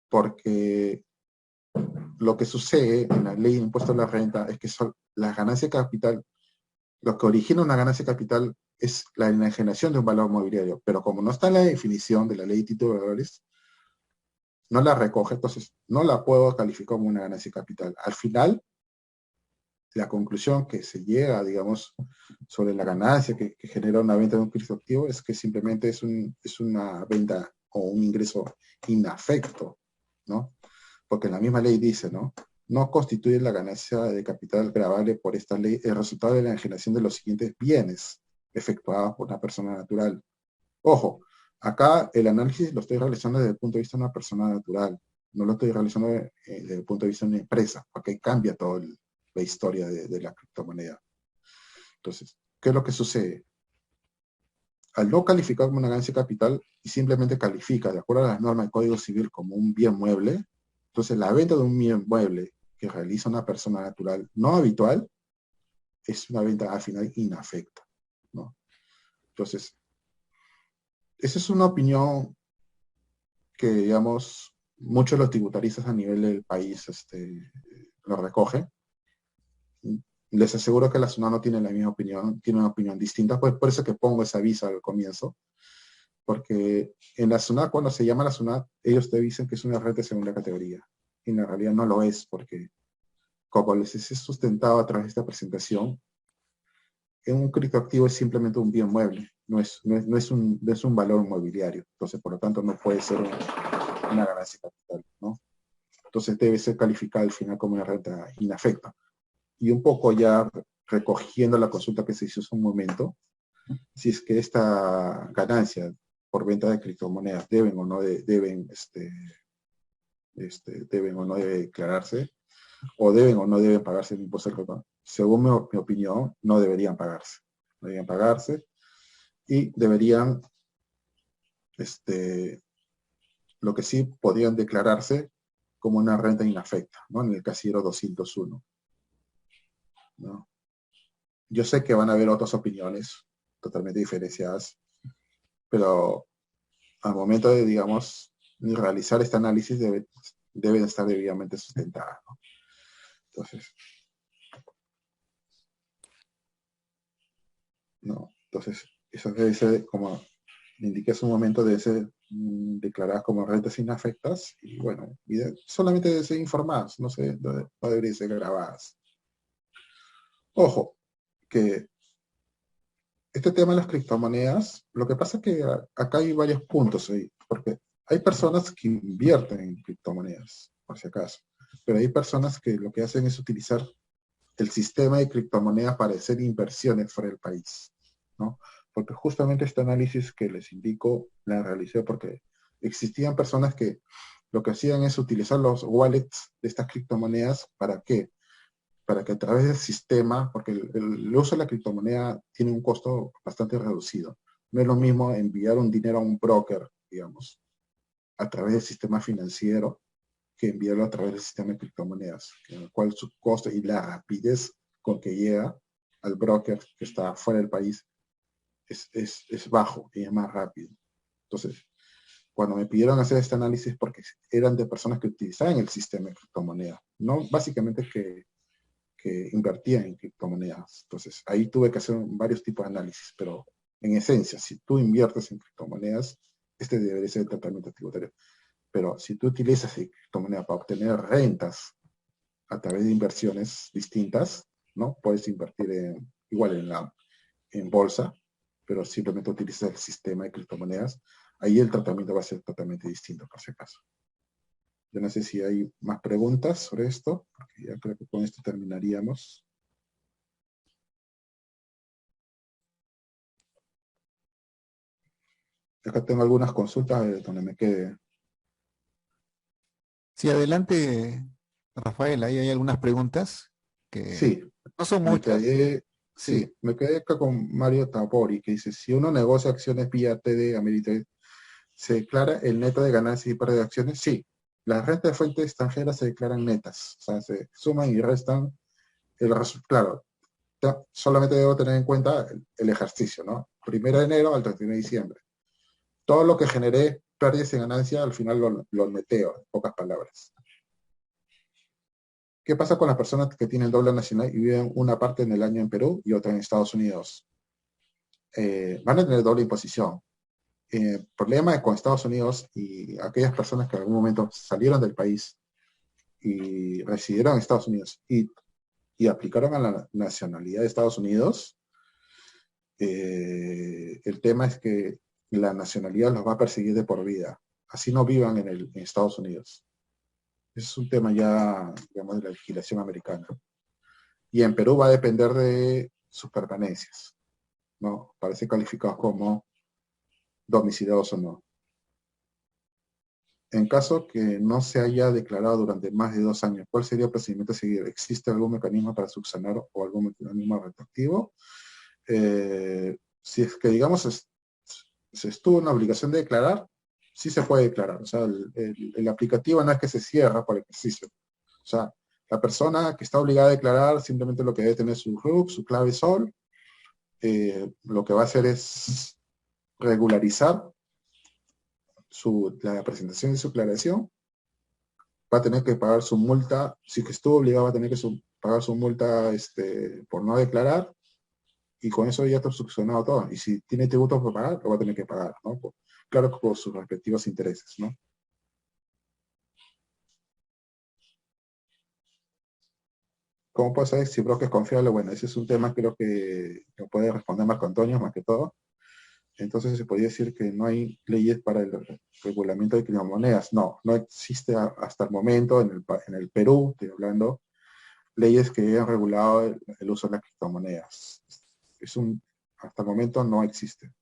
Porque lo que sucede en la ley de impuesto a la renta es que son las ganancias de capital, lo que origina una ganancia de capital es la enajenación de un valor mobiliario, pero como no está en la definición de la ley de títulos de valores, no la recoge, entonces no la puedo calificar como una ganancia de capital. Al final, la conclusión que se llega, digamos, sobre la ganancia que genera una venta de un criptoactivo es que simplemente es una venta o un ingreso inafecto, ¿no? Porque la misma ley dice, ¿no? No constituye la ganancia de capital gravable por esta ley el resultado de la enajenación de los siguientes bienes efectuados por una persona natural. Ojo, acá el análisis lo estoy realizando desde el punto de vista de una persona natural, no lo estoy realizando desde el punto de vista de una empresa, porque cambia toda la historia de la criptomoneda. Entonces, ¿qué es lo que sucede? Al no calificar como una ganancia de capital y simplemente califica, de acuerdo a las normas del Código Civil, como un bien mueble, entonces la venta de un bien mueble que realiza una persona natural no habitual es una venta al final inafecta, ¿no? Entonces, esa es una opinión que, digamos, muchos de los tributaristas a nivel del país lo recogen. Les aseguro que la SUNAT no tiene la misma opinión, tiene una opinión distinta, pues por eso que pongo ese aviso al comienzo, porque en la SUNAT, cuando se llama la SUNAT, ellos te dicen que es una red de segunda categoría, y en realidad no lo es, porque como les he sustentado a través de esta presentación, un criptoactivo es simplemente un bien mueble, no es un valor mobiliario, entonces por lo tanto no puede ser una ganancia capital, ¿no? Entonces debe ser calificada al final como una renta inafecta. Y un poco ya recogiendo la consulta que se hizo hace un momento, si es que esta ganancia por venta de criptomonedas deben o no deben declararse, o deben o no deben pagarse el impuesto al capital. Según mi opinión, no deberían pagarse. No deberían pagarse y deberían, lo que sí podrían declararse como una renta inafecta, ¿no? En el casillero 201, ¿no? Yo sé que van a haber otras opiniones totalmente diferenciadas, pero al momento de, digamos, realizar este análisis deben estar debidamente sustentadas, ¿no? Entonces, eso debe ser, como indiqué hace un momento, debe ser declaradas como rentas inafectas y bueno, solamente deben ser informadas, no deberían ser grabadas. Ojo, que este tema de las criptomonedas, lo que pasa es que acá hay varios puntos ahí, porque hay personas que invierten en criptomonedas, por si acaso, pero hay personas que lo que hacen es utilizar el sistema de criptomonedas para hacer inversiones fuera del país, ¿no? Porque justamente este análisis que les indico la realicé porque existían personas que lo que hacían es utilizar los wallets de estas criptomonedas. ¿Para qué? Para que a través del sistema, porque el uso de la criptomoneda tiene un costo bastante reducido. No es lo mismo enviar un dinero a un broker, digamos, a través del sistema financiero, que enviarlo a través del sistema de criptomonedas, en el cual su costo y la rapidez con que llega al broker que está fuera del país es bajo y es más rápido. Entonces, cuando me pidieron hacer este análisis, porque eran de personas que utilizaban el sistema de criptomonedas, no básicamente que invertían en criptomonedas. Entonces, ahí tuve que hacer varios tipos de análisis, pero en esencia, si tú inviertes en criptomonedas, este debería ser el tratamiento tributario. Pero si tú utilizas criptomonedas para obtener rentas a través de inversiones distintas, ¿no? Puedes invertir igual en bolsa, pero simplemente utilizas el sistema de criptomonedas, ahí el tratamiento va a ser totalmente distinto, por si acaso. Yo no sé si hay más preguntas sobre esto, porque ya creo que con esto terminaríamos. Acá tengo algunas consultas donde me quede. Sí, adelante, Rafael, ahí hay algunas preguntas que Sí, no son muchas. Sí, me quedé acá con Mario Tapori, que dice, si uno negocia acciones vía TD Ameritrade, ¿se declara el neto de ganancias y pérdida de acciones? Sí, las rentas de fuentes extranjeras se declaran netas, o sea, se suman y restan el resultado. Claro, solamente debo tener en cuenta el ejercicio, ¿no? 1 de enero al 31 de diciembre. Todo lo que generé pérdidas y ganancias, al final lo neteo, en pocas palabras. ¿Qué pasa con las personas que tienen doble nacionalidad y viven una parte en el año en Perú y otra en Estados Unidos? Van a tener doble imposición. El problema con Estados Unidos y aquellas personas que en algún momento salieron del país y residieron en Estados Unidos y aplicaron a la nacionalidad de Estados Unidos, el tema es que la nacionalidad los va a perseguir de por vida. Así no vivan en Estados Unidos. Ese es un tema ya, digamos, de la legislación americana. Y en Perú va a depender de sus pertenencias, ¿no? Para ser calificados como domiciliados o no. En caso que no se haya declarado durante más de 2 años, ¿cuál sería el procedimiento a seguir? ¿Existe algún mecanismo para subsanar o algún mecanismo retroactivo? Si es que, digamos, se estuvo en la obligación de declarar, sí se puede declarar. O sea, el aplicativo no es que se cierra por el ejercicio. O sea, la persona que está obligada a declarar simplemente lo que debe tener su RUC, su clave SOL, lo que va a hacer es regularizar la presentación de su declaración, va a tener que pagar su multa, si que estuvo obligado va a tener que pagar su multa por no declarar, y con eso ya está solucionado todo. Y si tiene tributos por pagar, lo va a tener que pagar, ¿no? Claro que por sus respectivos intereses, ¿no? ¿Cómo puede saber si broker es confiable? Bueno, ese es un tema que creo que lo puede responder Marco Antonio más que todo. Entonces se podría decir que no hay leyes para el regulamiento de criptomonedas. No, no existe hasta el momento en el Perú, estoy hablando, leyes que hayan regulado el uso de las criptomonedas. Hasta el momento no existe.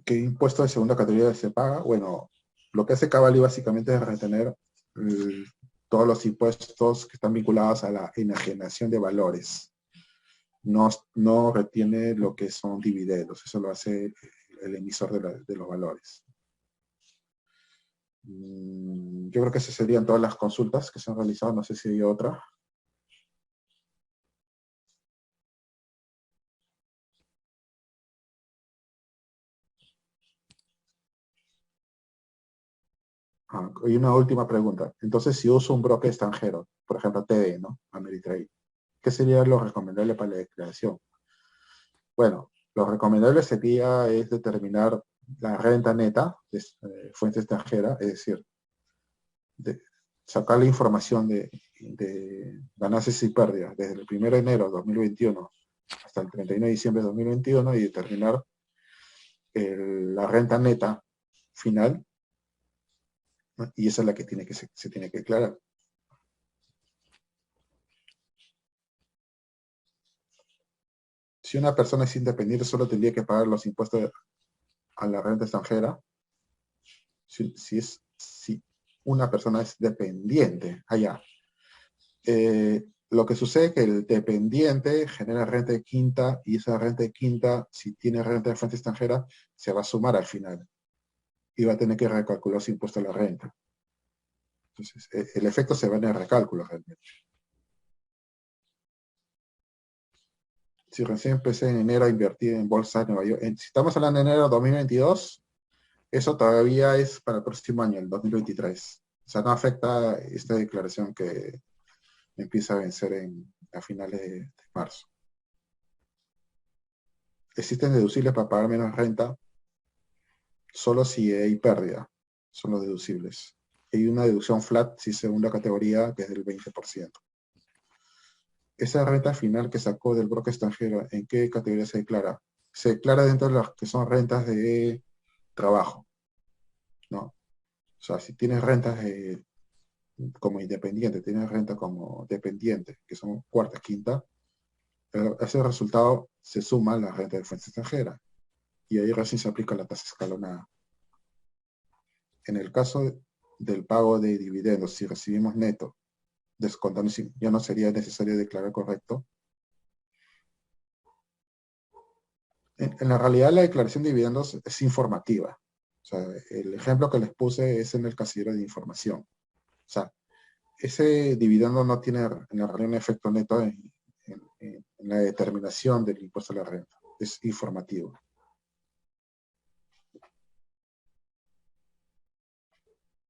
¿Qué impuesto de segunda categoría se paga? Bueno, lo que hace Cavalli básicamente es retener todos los impuestos que están vinculados a la enajenación de valores. No retiene lo que son dividendos, eso lo hace el emisor de los valores. Yo creo que esas serían todas las consultas que se han realizado, no sé si hay otra. Y una última pregunta. Entonces, si uso un broker extranjero, por ejemplo, TD, ¿no? Ameritrade, ¿qué sería lo recomendable para la declaración? Bueno, lo recomendable sería es determinar la renta neta de fuente extranjera, es decir, sacar la información de ganancias y pérdidas desde el 1 de enero de 2021 hasta el 31 de diciembre de 2021 y determinar la renta neta final, ¿no? Y esa es la que se tiene que declarar. Si una persona es independiente, solo tendría que pagar los impuestos a la renta extranjera. Si una persona es dependiente, allá. Lo que sucede es que el dependiente genera renta de quinta y esa renta de quinta, si tiene renta de fuente extranjera, se va a sumar al final y va a tener que recalcular su impuesto a la renta. Entonces, el efecto se va en el recálculo realmente. Si recién empecé en enero a invertir en bolsa de Nueva York, si estamos hablando de enero de 2022, eso todavía es para el próximo año, el 2023. O sea, no afecta esta declaración que empieza a vencer a finales de marzo. Existen deducibles para pagar menos renta solo si hay pérdida, son los deducibles. Hay una deducción flat si es segunda categoría, que es del 20%. Esa renta final que sacó del broker extranjero, ¿en qué categoría se declara? Se declara dentro de las que son rentas de trabajo, ¿no? O sea, si tienes rentas como independiente, tienes renta como dependiente, que son cuarta, quinta, ese resultado se suma a la renta de fuente extranjera y ahí recién se aplica la tasa escalonada. En el caso del pago de dividendos, si recibimos neto, descontando, ya no sería necesario declarar correcto. En la realidad, la declaración de dividendos es informativa. O sea, el ejemplo que les puse es en el casillero de información. O sea, ese dividendo no tiene en la realidad un efecto neto en la determinación del impuesto a la renta. Es informativo.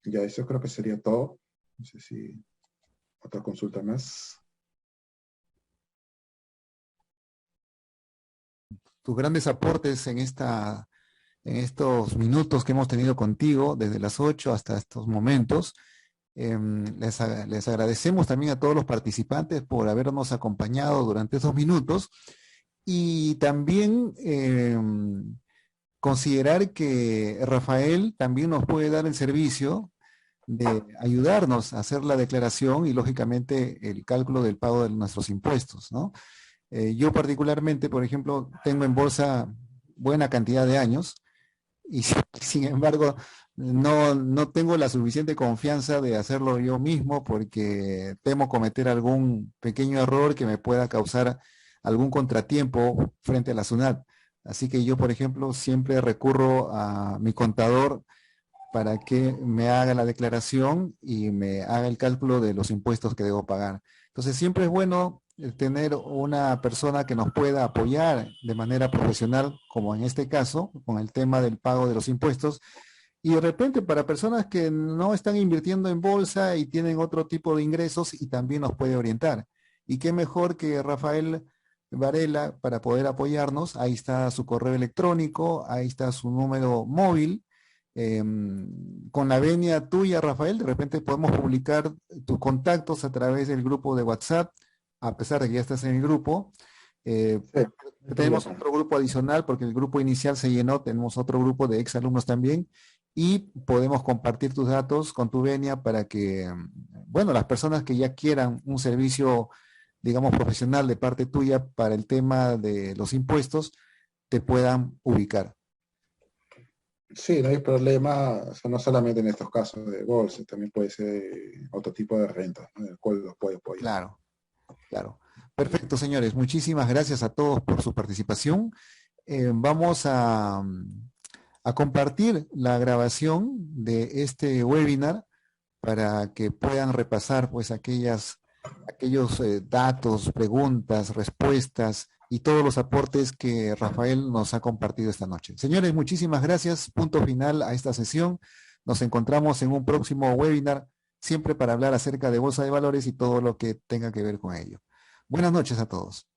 Ya, eso creo que sería todo. No sé si otra consulta más. Tus grandes aportes en estos minutos que hemos tenido contigo, desde las 8 hasta estos momentos. Les agradecemos también a todos los participantes por habernos acompañado durante esos minutos y también considerar que Rafael también nos puede dar el servicio de ayudarnos a hacer la declaración y lógicamente el cálculo del pago de nuestros impuestos, ¿no? Yo particularmente, por ejemplo, tengo en bolsa buena cantidad de años y sin embargo no tengo la suficiente confianza de hacerlo yo mismo porque temo cometer algún pequeño error que me pueda causar algún contratiempo frente a la SUNAT. Así que yo, por ejemplo, siempre recurro a mi contador para que me haga la declaración y me haga el cálculo de los impuestos que debo pagar. Entonces, siempre es bueno tener una persona que nos pueda apoyar de manera profesional, como en este caso, con el tema del pago de los impuestos. Y de repente para personas que no están invirtiendo en bolsa y tienen otro tipo de ingresos y también nos puede orientar. Y qué mejor que Rafael Varela para poder apoyarnos. Ahí está su correo electrónico, ahí está su número móvil. Con la venia tuya, Rafael, de repente podemos publicar tus contactos a través del grupo de WhatsApp, a pesar de que ya estás en el grupo. Sí, Tenemos otro grupo adicional porque el grupo inicial se llenó, tenemos otro grupo de exalumnos también y podemos compartir tus datos con tu venia para que, bueno, las personas que ya quieran un servicio, digamos, profesional de parte tuya para el tema de los impuestos, te puedan ubicar. sí, no hay problema, o sea, no solamente en estos casos de bolsa, también puede ser otro tipo de renta, ¿no? En el cual los puede apoyar. Claro, claro. Perfecto, señores. Muchísimas gracias a todos por su participación. Vamos a compartir la grabación de este webinar para que puedan repasar pues aquellos datos, preguntas, respuestas y todos los aportes que Rafael nos ha compartido esta noche. Señores, muchísimas gracias. Punto final a esta sesión. Nos encontramos en un próximo webinar, siempre para hablar acerca de bolsa de valores y todo lo que tenga que ver con ello. Buenas noches a todos.